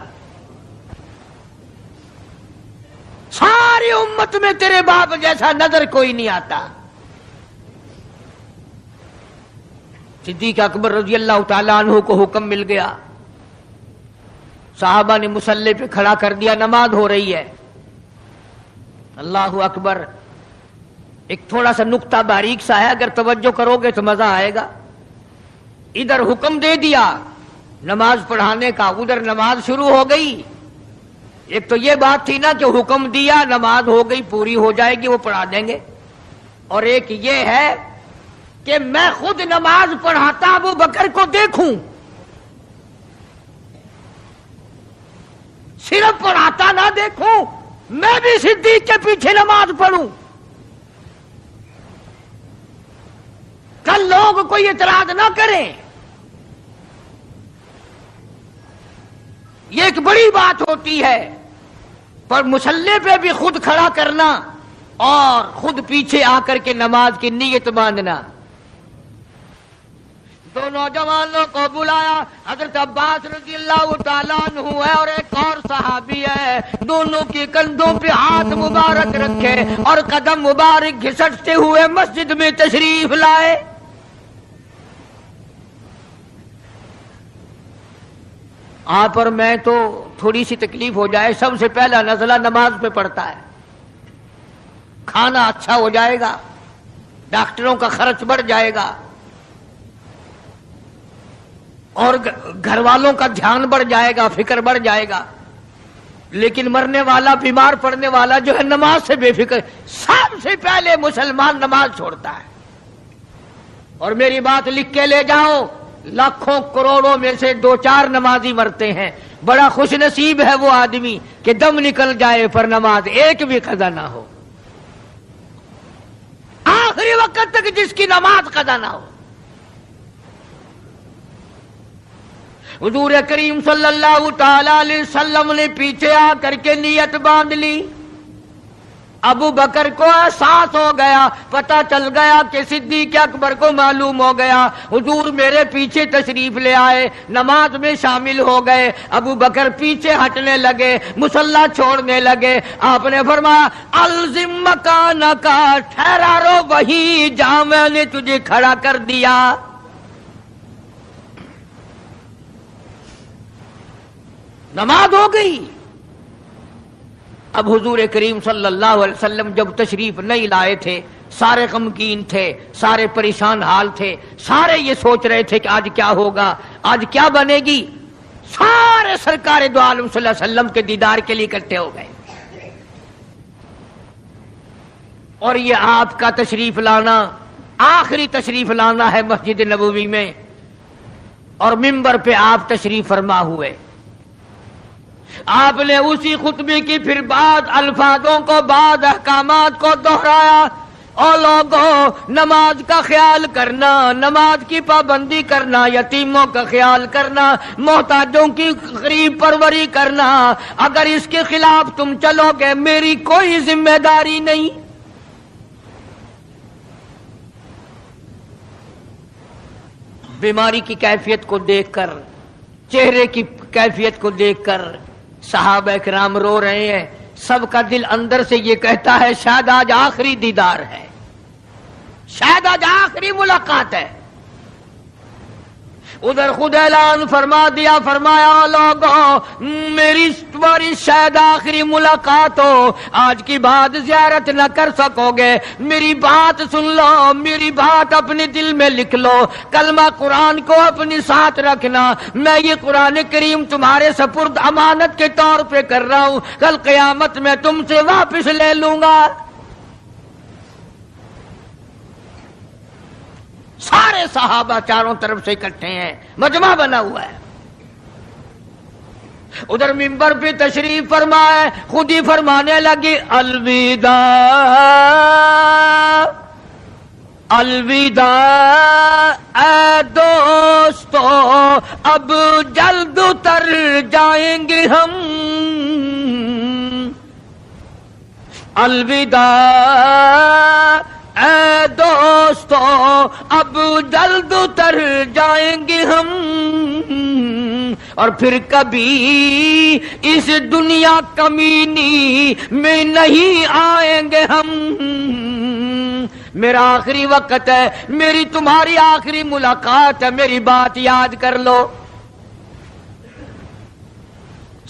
ساری امت میں تیرے باپ جیسا نظر کوئی نہیں آتا۔ صدیق اکبر رضی اللہ تعالیٰ عنہ کو حکم مل گیا، صحابہ نے مصلی پہ کھڑا کر دیا، نماز ہو رہی ہے۔ اللہ اکبر، ایک تھوڑا سا نقطہ باریک سا ہے، اگر توجہ کرو گے تو مزہ آئے گا۔ ادھر حکم دے دیا نماز پڑھانے کا، ادھر نماز شروع ہو گئی۔ ایک تو یہ بات تھی نا کہ حکم دیا، نماز ہو گئی، پوری ہو جائے گی، وہ پڑھا دیں گے، اور ایک یہ ہے کہ میں خود نماز پڑھاتا ابو بکر کو دیکھوں، صرف پڑھاتا نہ دیکھوں، میں بھی صدیق کے پیچھے نماز پڑھوں، کل لوگ کوئی اعتراض نہ کریں۔ یہ ایک بڑی بات ہوتی ہے، پر مصلی پہ بھی خود کھڑا کرنا اور خود پیچھے آ کر کے نماز کی نیت باندھنا۔ دو نوجوانوں کو بلایا، حضرت عباس رضی اللہ تعالیٰ عنہ ہے اور ایک اور صحابی ہے، دونوں کے کندھوں پہ ہاتھ مبارک رکھے اور قدم مبارک گھسٹتے ہوئے مسجد میں تشریف لائے۔ آپ اور میں تو تھوڑی سی تکلیف ہو جائے، سب سے پہلا نزلہ نماز پہ پڑتا ہے، کھانا اچھا ہو جائے گا، ڈاکٹروں کا خرچ بڑھ جائے گا، اور گھر والوں کا دھیان بڑھ جائے گا، فکر بڑھ جائے گا، لیکن مرنے والا، بیمار پڑنے والا جو ہے نماز سے بے فکر، سب سے پہلے مسلمان نماز چھوڑتا ہے۔ اور میری بات لکھ کے لے جاؤ، لاکھوں کروڑوں میں سے 2-4 نمازی مرتے ہیں، بڑا خوش نصیب ہے وہ آدمی کہ دم نکل جائے پر نماز ایک بھی قضا نہ ہو، آخری وقت تک جس کی نماز قضا نہ ہو۔ حضور کریم صلی اللہ تعالی علیہ وسلم نے پیچھے آ کر کے نیت باندھ لی۔ ابو بکر کو احساس ہو گیا، پتہ چل گیا کہ صدیق اکبر کو معلوم ہو گیا، حضور میرے پیچھے تشریف لے آئے، نماز میں شامل ہو گئے۔ ابو بکر پیچھے ہٹنے لگے، مصلی چھوڑنے لگے۔ آپ نے فرمایا الزم مکانک، ٹھہرا رو وہیں جہاں میں نے تجھے کھڑا کر دیا۔ نماز ہو گئی۔ اب حضور کریم صلی اللہ علیہ وسلم جب تشریف نہیں لائے تھے، سارے غمگین تھے، سارے پریشان حال تھے، سارے یہ سوچ رہے تھے کہ آج کیا ہوگا، آج کیا بنے گی۔ سارے سرکار دو عالم صلی اللہ علیہ وسلم کے دیدار کے لیے اکٹھے ہو گئے، اور یہ آپ کا تشریف لانا، آخری تشریف لانا ہے مسجد نبوی میں، اور منبر پہ آپ تشریف فرما ہوئے۔ آپ نے اسی خطبے کی پھر بعد الفاظوں کو بعد احکامات کو دہرایا، اور لوگوں نماز کا خیال کرنا، نماز کی پابندی کرنا، یتیموں کا خیال کرنا، محتاجوں کی غریب پروری کرنا، اگر اس کے خلاف تم چلو گے میری کوئی ذمہ داری نہیں۔ بیماری کی کیفیت کو دیکھ کر، چہرے کی کیفیت کو دیکھ کر صحابہ کرام رو رہے ہیں، سب کا دل اندر سے یہ کہتا ہے شاید آج آخری دیدار ہے، شاید آج آخری ملاقات ہے۔ ادھر خود اعلان فرما دیا، فرمایا لوگوں میری تمہاری شاید آخری ملاقات ہو، آج کی بعد زیارت نہ کر سکو گے، میری بات سن لو، میری بات اپنے دل میں لکھ لو، کلمہ قرآن کو اپنے ساتھ رکھنا، میں یہ قرآن کریم تمہارے سپرد امانت کے طور پہ کر رہا ہوں، کل قیامت میں تم سے واپس لے لوں گا۔ سارے صحابہ چاروں طرف سے اکٹھے ہیں، مجمع بنا ہوا ہے۔ ادھر منبر پہ تشریف فرمائے، خود ہی فرمانے لگی الوداع الوداع اے دوستو، اب جلد اتر جائیں گے ہم، الوداع اے دوستو اب جلد اتر جائیں گے ہم، اور پھر کبھی اس دنیا کمینی میں نہیں آئیں گے ہم، میرا آخری وقت ہے، میری تمہاری آخری ملاقات ہے، میری بات یاد کر لو۔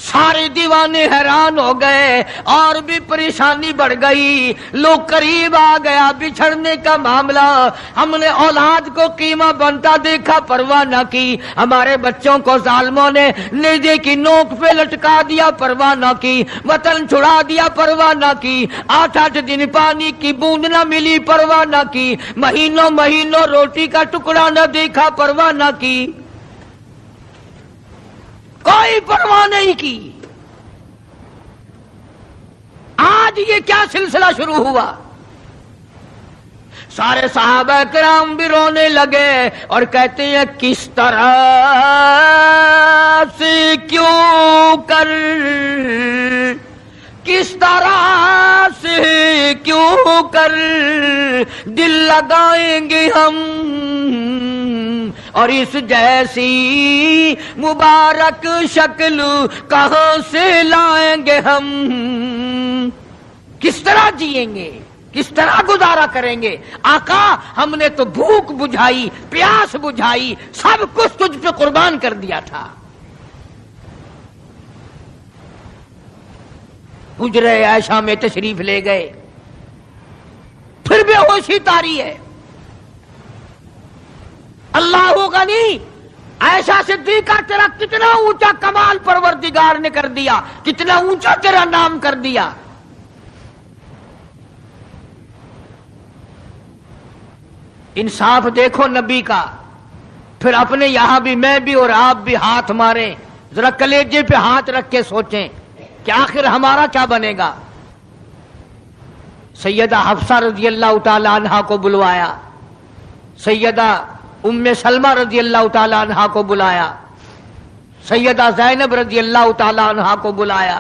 سارے دیوانے حیران ہو گئے، اور بھی پریشانی بڑھ گئی، لوگ قریب آ گیا بچھڑنے کا معاملہ، ہم نے اولاد کو قیمہ بنتا دیکھا پرواہ نہ کی، ہمارے بچوں کو ظالموں نے نیزے کی نوک پہ لٹکا دیا پرواہ نہ کی، وطن چھڑا دیا پرواہ نہ کی، 8 دن پانی کی بوند نہ ملی پرواہ نہ کی، مہینوں مہینوں روٹی کا ٹکڑا نہ دیکھا پرواہ نہ کی، کوئی پرواہ نہیں کی۔ آج یہ کیا سلسلہ شروع ہوا؟ سارے صحابہ کرام بھی رونے لگے اور کہتے ہیں کس طرح سے کیوں کر، کس طرح سے کیوں کر دل لگائیں گے ہم، اور اس جیسی مبارک شکل کہاں سے لائیں گے ہم، کس طرح جئیں گے، کس طرح گزارا کریں گے؟ آقا ہم نے تو بھوک بجھائی، پیاس بجھائی، سب کچھ تجھ پہ قربان کر دیا تھا۔ حجرہ عائشہ میں تشریف لے گئے، پھر بے ہوشی طاری ہے۔ اللہ غنی، عائشہ صدیقہ تیرا کتنا اونچا کمال پروردگار نے کر دیا، کتنا اونچا تیرا نام کر دیا۔ انصاف دیکھو نبی کا، پھر اپنے یہاں بھی میں بھی اور آپ بھی ہاتھ ماریں، ذرا کلیجے پہ ہاتھ رکھ کے سوچیں کہ آخر ہمارا کیا بنے گا۔ سیدہ حفصہ رضی اللہ تعالی عنہا کو بلوایا، سیدہ ام سلمہ رضی اللہ تعالی عنہا کو بلایا، سیدہ زینب رضی اللہ تعالی عنہا کو بلایا،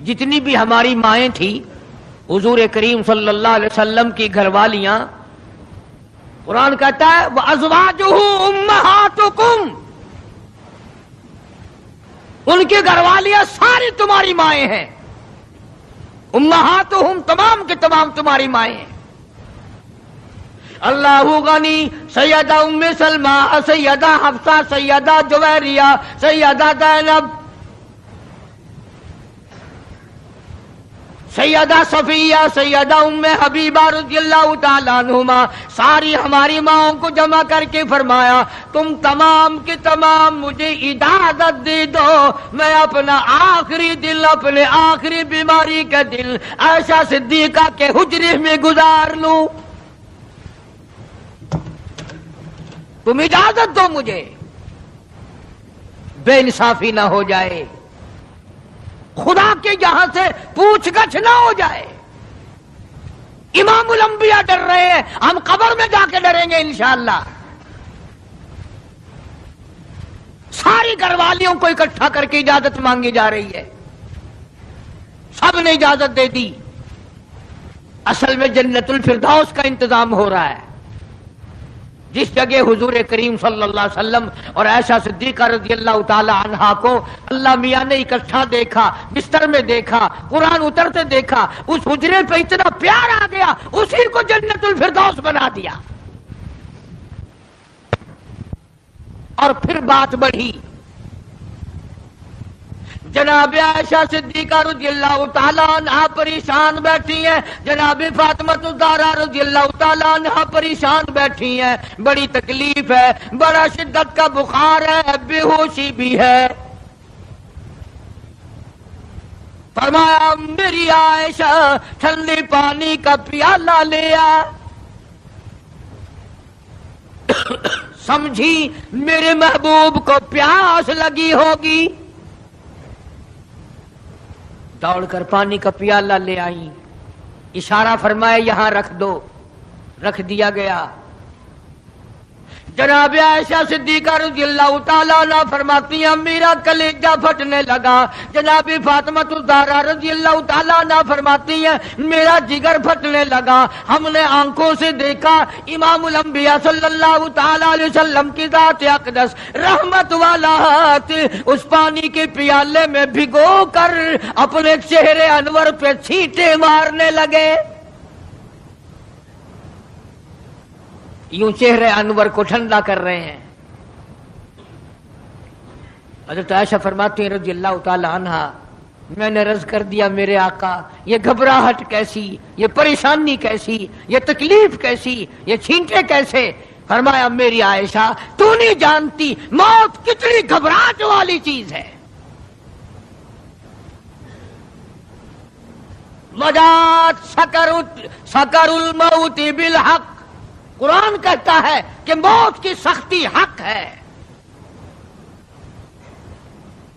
جتنی بھی ہماری مائیں تھیں، حضور کریم صلی اللہ علیہ وسلم کی گھر والیاں، قرآن کہتا ہے وَأَزْوَاجُهُ أُمَّهَاتُكُمْ، ان کی گھر والیاں ساری تمہاری مائیں ہیں، امہاتہم تمام کے تمام تمہاری مائیں ہیں۔ اللہ غنی، سیدہ ام سلمہ، سیدہ حفصہ، سیدہ جویریہ، سیدہ زینب، سیدہ صفیہ، سیدہ ام حبیبہ رضی اللہ تعالیٰ عنہما، ساری ہماری ماؤں کو جمع کر کے فرمایا تم تمام کے تمام مجھے اجازت دے دو، میں اپنا آخری دل، اپنے آخری بیماری کا دل عائشہ صدیقہ کے حجرے میں گزار لوں، تم اجازت دو مجھے۔ بے انصافی نہ ہو جائے، خدا کے یہاں سے پوچھ گچھ نہ ہو جائے۔ امام الانبیاء ڈر رہے ہیں، ہم قبر میں جا کے ڈریں گے انشاءاللہ۔ ساری گھر والیوں کو اکٹھا کر کے اجازت مانگی جا رہی ہے، سب نے اجازت دے دی۔ اصل میں جنت الفردوس کا انتظام ہو رہا ہے، جس جگہ حضور کریم صلی اللہ علیہ وسلم اور عائشہ صدیقہ رضی اللہ تعالی عنہا کو اللہ میاں نے اکٹھا دیکھا، بستر میں دیکھا، قرآن اترتے دیکھا، اس حجرے پہ اتنا پیار آ گیا، اسی کو جنت الفردوس بنا دیا۔ اور پھر بات بڑھی، جناب عائشہ صدیقہ رضی اللہ تعالیٰ عنہا پریشان بیٹھی ہیں، جناب فاطمہ الزہرا رضی اللہ تعالیٰ عنہا پریشان بیٹھی ہیں، بڑی تکلیف ہے، بڑا شدت کا بخار ہے، بے ہوشی بھی ہے۔ فرمایا میری عائشہ ٹھنڈے پانی کا پیالہ لے آ، سمجھی میرے محبوب کو پیاس لگی ہوگی، دوڑ کر پانی کا پیالہ لے آئی، اشارہ فرمایا یہاں رکھ دو، رکھ دیا گیا۔ جناب عائشہ صدیقہ رضی اللہ تعالیٰ عنہ فرماتی ہیں میرا کلیجہ پھٹنے لگا، جناب فاطمہ الزہرا رضی اللہ تعالیٰ عنہ فرماتی ہیں میرا جگر پھٹنے لگا۔ ہم نے آنکھوں سے دیکھا امام الانبیاء صلی اللہ تعالیٰ علیہ وسلم کی ذات اقدس رحمت والا ہاتھ اس پانی کے پیالے میں بھگو کر اپنے چہرے انور پہ چھینٹے مارنے لگے، یوں چہرے انور کو ٹھنڈا کر رہے ہیں۔ حضرت عائشہ فرماتی ہیں رضی اللہ تعالی عنہا میں نے عرض کر دیا میرے آقا یہ گھبراہٹ کیسی، یہ پریشانی کیسی، یہ تکلیف کیسی، یہ چھینٹے کیسے؟ فرمایا میری عائشہ تو نہیں جانتی موت کتنی گھبراہٹ والی چیز ہے۔ وجات سکر الموت بالحق، قرآن کہتا ہے کہ موت کی سختی حق ہے۔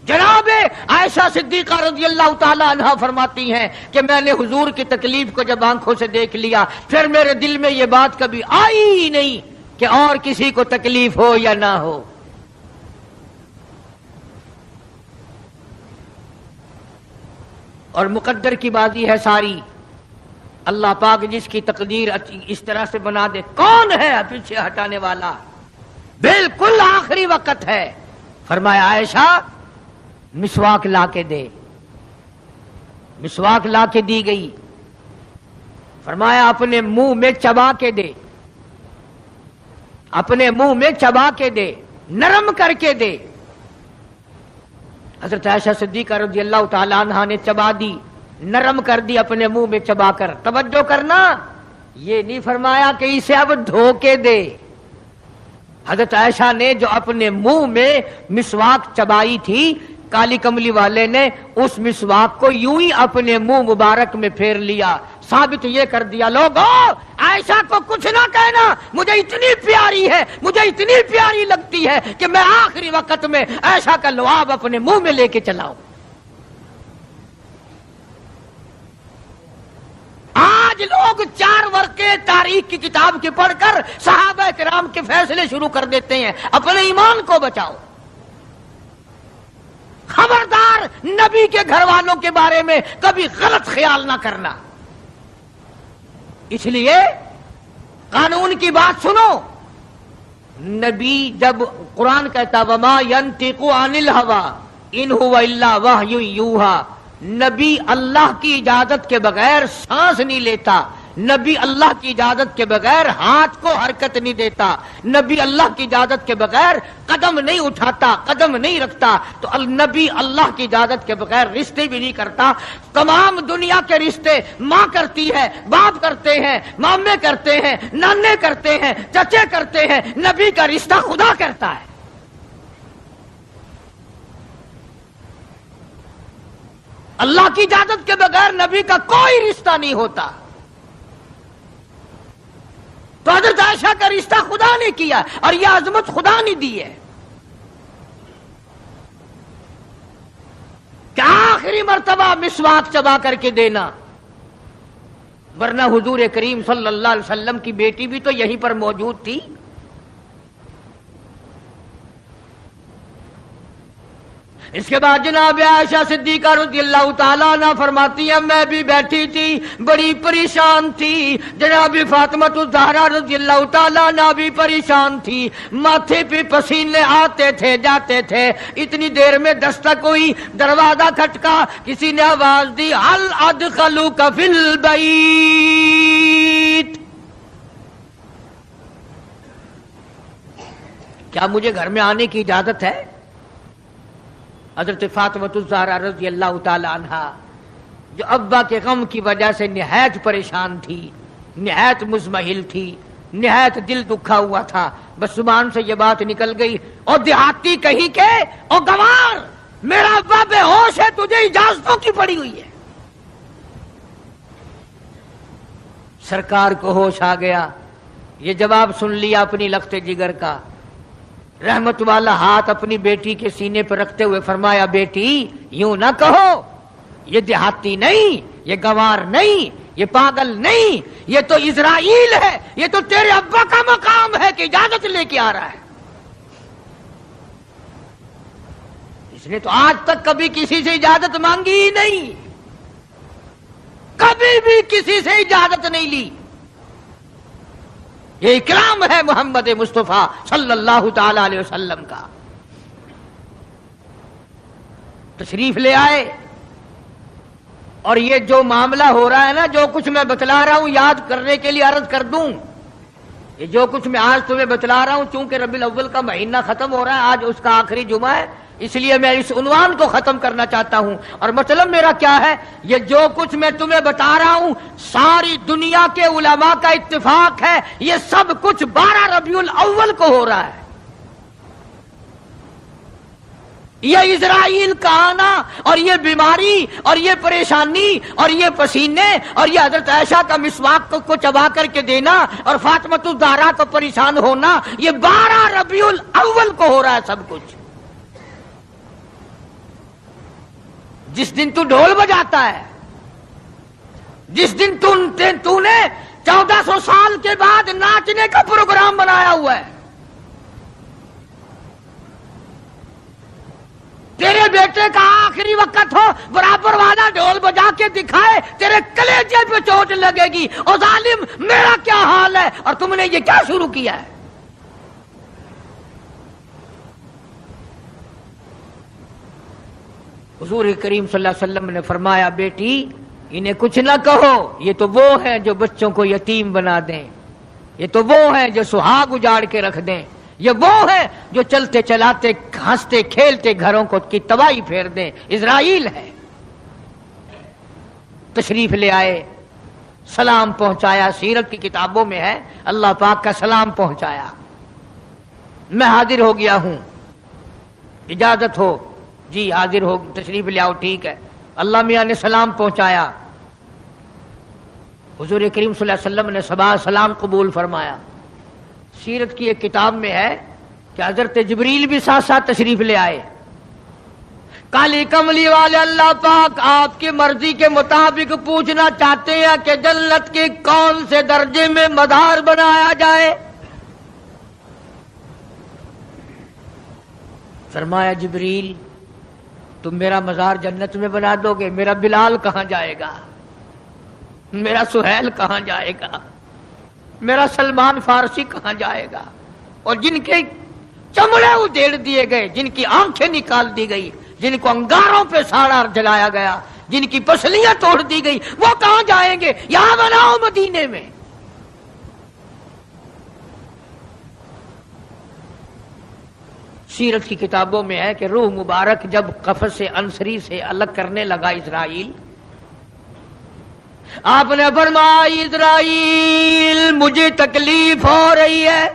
جناب عائشہ صدیقہ رضی اللہ تعالی عنہا فرماتی ہیں کہ میں نے حضور کی تکلیف کو جب آنکھوں سے دیکھ لیا پھر میرے دل میں یہ بات کبھی آئی ہی نہیں کہ اور کسی کو تکلیف ہو یا نہ ہو۔ اور مقدر کی بازی ہے ساری، اللہ پاک جس کی تقدیر اس طرح سے بنا دے، کون ہے پیچھے ہٹانے والا؟ بالکل آخری وقت ہے۔ فرمایا عائشہ مسواک لا کے دے، مسواک لا کے دی گئی۔ فرمایا اپنے منہ میں چبا کے دے، اپنے منہ میں چبا کے دے، نرم کر کے دے۔ حضرت عائشہ صدیقہ رضی اللہ تعالی عنہا نے چبا دی، نرم کر دی اپنے منہ میں چبا کر۔ توجہ کرنا، یہ نہیں فرمایا کہ اسے اب دھو کے دے۔ حضرت عائشہ نے جو اپنے منہ میں مسواک چبائی تھی، کالی کملی والے نے اس مسواک کو یوں ہی اپنے منہ مبارک میں پھیر لیا، ثابت یہ کر دیا لوگوں عائشہ کو کچھ نہ کہنا، مجھے اتنی پیاری ہے، مجھے اتنی پیاری لگتی ہے کہ میں آخری وقت میں عائشہ کا لعاب اپنے منہ میں لے کے چلاؤں۔ آج لوگ 4 ورقے تاریخ کی کتاب کے پڑھ کر صحابہ کرام کے فیصلے شروع کر دیتے ہیں۔ اپنے ایمان کو بچاؤ، خبردار نبی کے گھر والوں کے بارے میں کبھی غلط خیال نہ کرنا۔ اس لیے قانون کی بات سنو، نبی جب قرآن کہتا وما ينطق عن الهوى ان هو الا وحی یوحی، نبی اللہ کی اجازت کے بغیر سانس نہیں لیتا، نبی اللہ کی اجازت کے بغیر ہاتھ کو حرکت نہیں دیتا، نبی اللہ کی اجازت کے بغیر قدم نہیں اٹھاتا، قدم نہیں رکھتا، تو نبی اللہ کی اجازت کے بغیر رشتے بھی نہیں کرتا۔ تمام دنیا کے رشتے ماں کرتی ہے، باپ کرتے ہیں، مامے کرتے ہیں، نانے کرتے ہیں، چچے کرتے ہیں، نبی کا رشتہ خدا کرتا ہے۔ اللہ کی اجازت کے بغیر نبی کا کوئی رشتہ نہیں ہوتا۔ تو حضرت عائشہ کا رشتہ خدا نے کیا اور یہ عظمت خدا نے دی ہے۔ آخری مرتبہ مسواک چبا کر کے دینا، ورنہ حضور کریم صلی اللہ علیہ وسلم کی بیٹی بھی تو یہیں پر موجود تھی۔ اس کے بعد جناب عائشہ صدیقہ رضی اللہ تعالیٰ عنہ فرماتی ہیں میں بھی بیٹھی تھی، بڑی پریشان تھی، جناب فاطمہ الزہرا رضی اللہ تعالیٰ عنہ بھی پریشان تھی، ماتھے پہ پسینے آتے تھے جاتے تھے۔ اتنی دیر میں دستک ہوئی، دروازہ کھٹکا، کسی نے آواز دی ہل ادخلوک فی البیت، کیا مجھے گھر میں آنے کی اجازت ہے؟ حضرت فاطمہ الزہرا رضی اللہ تعالی عنہا جو ابا کے غم کی وجہ سے نہایت پریشان تھی، نہایت مزمحل تھی، نہایت دل دکھا ہوا تھا، بس زبان سے یہ بات نکل گئی، اور دیہاتی کہیں کہ او گوار میرا ابا بے ہوش ہے، تجھے اجازتوں کی پڑی ہوئی ہے۔ سرکار کو ہوش آ گیا، یہ جواب سن لیا اپنی لخت جگر کا، رحمت والا ہاتھ اپنی بیٹی کے سینے پر رکھتے ہوئے فرمایا بیٹی یوں نہ کہو، یہ دیہاتی نہیں، یہ گوار نہیں، یہ پاگل نہیں، یہ تو اسرائیل ہے، یہ تو تیرے ابا کا مقام ہے کہ اجازت لے کے آ رہا ہے۔ اس نے تو آج تک کبھی کسی سے اجازت مانگی ہی نہیں، کبھی بھی کسی سے اجازت نہیں لی۔ یہ اکرام ہے محمد مصطفیٰ صلی اللہ تعالی علیہ وسلم کا۔ تشریف لے آئے، اور یہ جو معاملہ ہو رہا ہے نا، جو کچھ میں بتلا رہا ہوں یاد کرنے کے لیے عرض کر دوں، یہ جو کچھ میں آج تمہیں بتلا رہا ہوں، چونکہ ربیع الاول کا مہینہ ختم ہو رہا ہے، آج اس کا آخری جمعہ ہے، اس لیے میں اس عنوان کو ختم کرنا چاہتا ہوں۔ اور مطلب میرا کیا ہے، یہ جو کچھ میں تمہیں بتا رہا ہوں ساری دنیا کے علماء کا اتفاق ہے، یہ سب کچھ 12 ربیع الاول کو ہو رہا ہے۔ یہ اسرائیل کا آنا اور یہ بیماری اور یہ پریشانی اور یہ پسینے اور یہ حضرت عائشہ کا مسواک کو چبا کر کے دینا اور فاطمہ الزہرا کو پریشان ہونا، یہ 12 ربیع الاول کو ہو رہا ہے سب کچھ۔ جس دن تو ڈھول بجاتا ہے، جس دن تو نے 1400 سال کے بعد ناچنے کا پروگرام بنایا ہوا ہے، تیرے بیٹے کا آخری وقت ہو، برابر والا ڈھول بجا کے دکھائے، تیرے کلیجے پہ چوٹ لگے گی، اور ظالم میرا کیا حال ہے، اور تم نے یہ کیا شروع کیا ہے؟ حضور کریم صلی اللہ علیہ وسلم نے فرمایا بیٹی انہیں کچھ نہ کہو، یہ تو وہ ہیں جو بچوں کو یتیم بنا دیں، یہ تو وہ ہیں جو سہاگ اجاڑ کے رکھ دیں، یہ وہ ہیں جو چلتے چلاتے ہنستے کھیلتے گھروں کو کی تباہی پھیر دیں، اسرائیل ہے۔ تشریف لے آئے، سلام پہنچایا، سیرت کی کتابوں میں ہے اللہ پاک کا سلام پہنچایا، میں حاضر ہو گیا ہوں، اجازت ہو؟ جی حاضر ہو، تشریف لے آؤ، ٹھیک ہے۔ اللہ میاں نے سلام پہنچایا، حضور کریم صلی اللہ علیہ وسلم نے سلام قبول فرمایا۔ سیرت کی ایک کتاب میں ہے کہ حضرت جبریل بھی ساتھ ساتھ تشریف لے آئے۔ کالی کملی والے اللہ پاک آپ کی مرضی کے مطابق پوچھنا چاہتے ہیں کہ جنت کے کون سے درجے میں مزار بنایا جائے؟ فرمایا جبریل تم میرا مزار جنت میں بنا دو گے، میرا بلال کہاں جائے گا، میرا سہیل کہاں جائے گا، میرا سلمان فارسی کہاں جائے گا؟ اور جن کے چمڑے ادھیڑ دیے گئے، جن کی آنکھیں نکال دی گئی، جن کو انگاروں پہ ساڑا جلایا گیا، جن کی پسلیاں توڑ دی گئی، وہ کہاں جائیں گے؟ یہاں بناؤ مدینے میں۔ سیرت کی کتابوں میں ہے کہ روح مبارک جب قفس انصری سے الگ کرنے لگا اسرائیل، آپ نے فرمایا اسرائیل مجھے تکلیف ہو رہی ہے،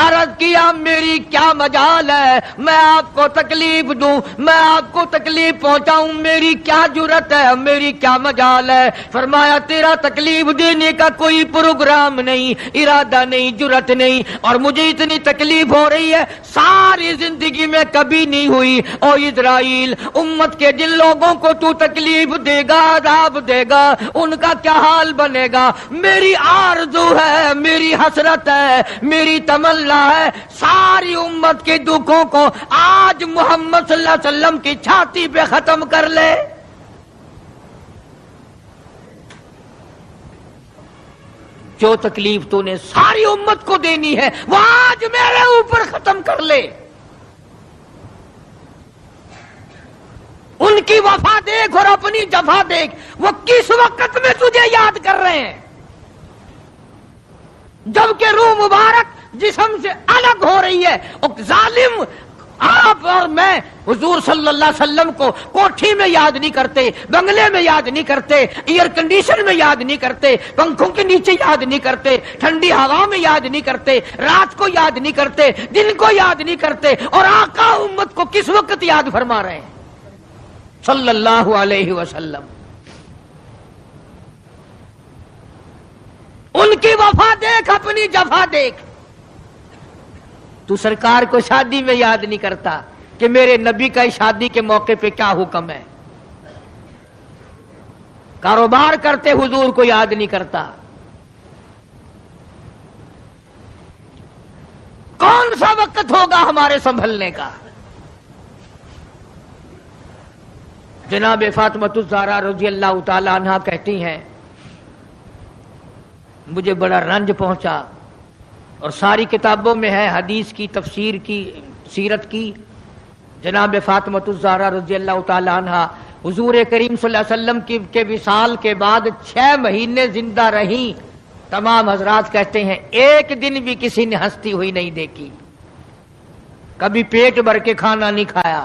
عرض کیا میری کیا مجال ہے میں آپ کو تکلیف دوں، میں آپ کو تکلیف پہنچاؤں، میری کیا جرت ہے، میری کیا مجال ہے؟ فرمایا تیرا تکلیف دینے کا کوئی پروگرام نہیں، ارادہ نہیں، جرت نہیں، اور مجھے اتنی تکلیف ہو رہی ہے ساری زندگی میں کبھی نہیں ہوئی۔ او اسرائیل، امت کے جن لوگوں کو تو تکلیف دے گا، عذاب دے گا، ان کا کیا حال بنے گا؟ میری آرزو ہے، میری حسرت ہے، میری تمنا ہے ساری امت کے دکھوں کو آج محمد صلی اللہ علیہ وسلم کی چھاتی پہ ختم کر لے۔ جو تکلیف تو نے ساری امت کو دینی ہے وہ آج میرے اوپر ختم کر لے۔ ان کی وفا دیکھ اور اپنی جفا دیکھ، وہ کس وقت میں تجھے یاد کر رہے ہیں جبکہ روح مبارک جسم سے الگ ہو رہی ہے۔ ظالم آپ اور میں حضور صلی اللہ علیہ وسلم کو کوٹھی میں یاد نہیں کرتے، بنگلے میں یاد نہیں کرتے، ایئر کنڈیشن میں یاد نہیں کرتے، پنکھوں کے نیچے یاد نہیں کرتے، ٹھنڈی ہوا میں یاد نہیں کرتے، رات کو یاد نہیں کرتے، دن کو یاد نہیں کرتے، اور آقا امت کو کس وقت یاد فرما رہے ہیں صلی اللہ علیہ وسلم۔ ان کی وفا دیکھ، اپنی جفا دیکھ۔ تو سرکار کو شادی میں یاد نہیں کرتا کہ میرے نبی کا شادی کے موقع پہ کیا حکم ہے۔ کاروبار کرتے حضور کو یاد نہیں کرتا۔ کون سا وقت ہوگا ہمارے سنبھلنے کا؟ جناب فاطمۃ الزہرا رضی اللہ تعالی عنہا کہتی ہیں مجھے بڑا رنج پہنچا، اور ساری کتابوں میں ہے، حدیث کی، تفسیر کی، سیرت کی۔ جناب فاطمۃ الزہرا رضی اللہ تعالی عنہا حضور کریم صلی اللہ علیہ وسلم کے وصال کے بعد 6 مہینے زندہ رہیں۔ تمام حضرات کہتے ہیں ایک دن بھی کسی نے ہنستی ہوئی نہیں دیکھی، کبھی پیٹ بھر کے کھانا نہیں کھایا،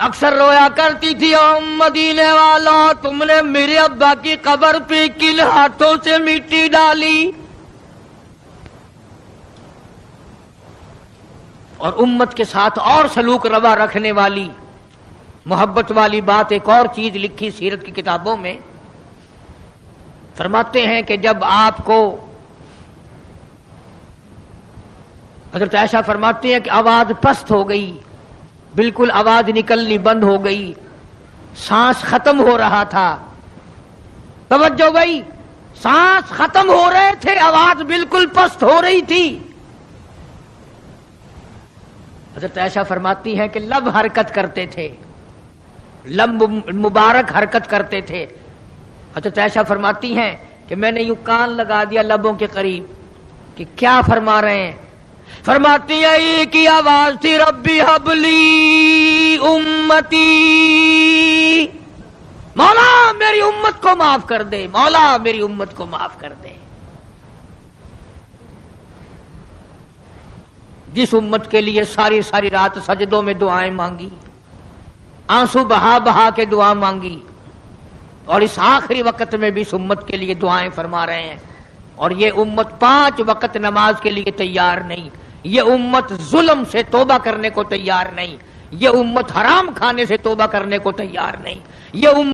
اکثر رویا کرتی تھی او مدینے والا تم نے میرے ابا کی قبر پہ کن ہاتھوں سے مٹی ڈالی۔ اور امت کے ساتھ اور سلوک روا رکھنے والی، محبت والی بات ایک اور چیز لکھی سیرت کی کتابوں میں، فرماتے ہیں کہ جب آپ کو حضرت عائشہ فرماتے ہیں کہ آواز پست ہو گئی، بالکل آواز نکلنی بند ہو گئی، سانس ختم ہو رہا تھا۔ توجہ بھائی، سانس ختم ہو رہے تھے، آواز بالکل پست ہو رہی تھی۔ حضرت عائشہ فرماتی ہیں کہ لب حرکت کرتے تھے، لب مبارک حرکت کرتے تھے۔ حضرت عائشہ فرماتی ہیں کہ میں نے یوں کان لگا دیا لبوں کے قریب کہ کیا فرما رہے ہیں۔ فرماتی ہے یہ کی آواز تھی ربی حبلی امتی، مولا میری امت کو معاف کر دے، مولا میری امت کو معاف کر دے۔ جس امت کے لیے ساری ساری رات سجدوں میں دعائیں مانگی، آنسو بہا بہا کے دعا مانگی، اور اس آخری وقت میں بھی اس امت کے لیے دعائیں فرما رہے ہیں۔ اور یہ امت 5 وقت نماز کے لیے تیار نہیں، یہ امت ظلم سے توبہ کرنے کو تیار نہیں، یہ امت حرام کھانے سے توبہ کرنے کو تیار نہیں، یہ امت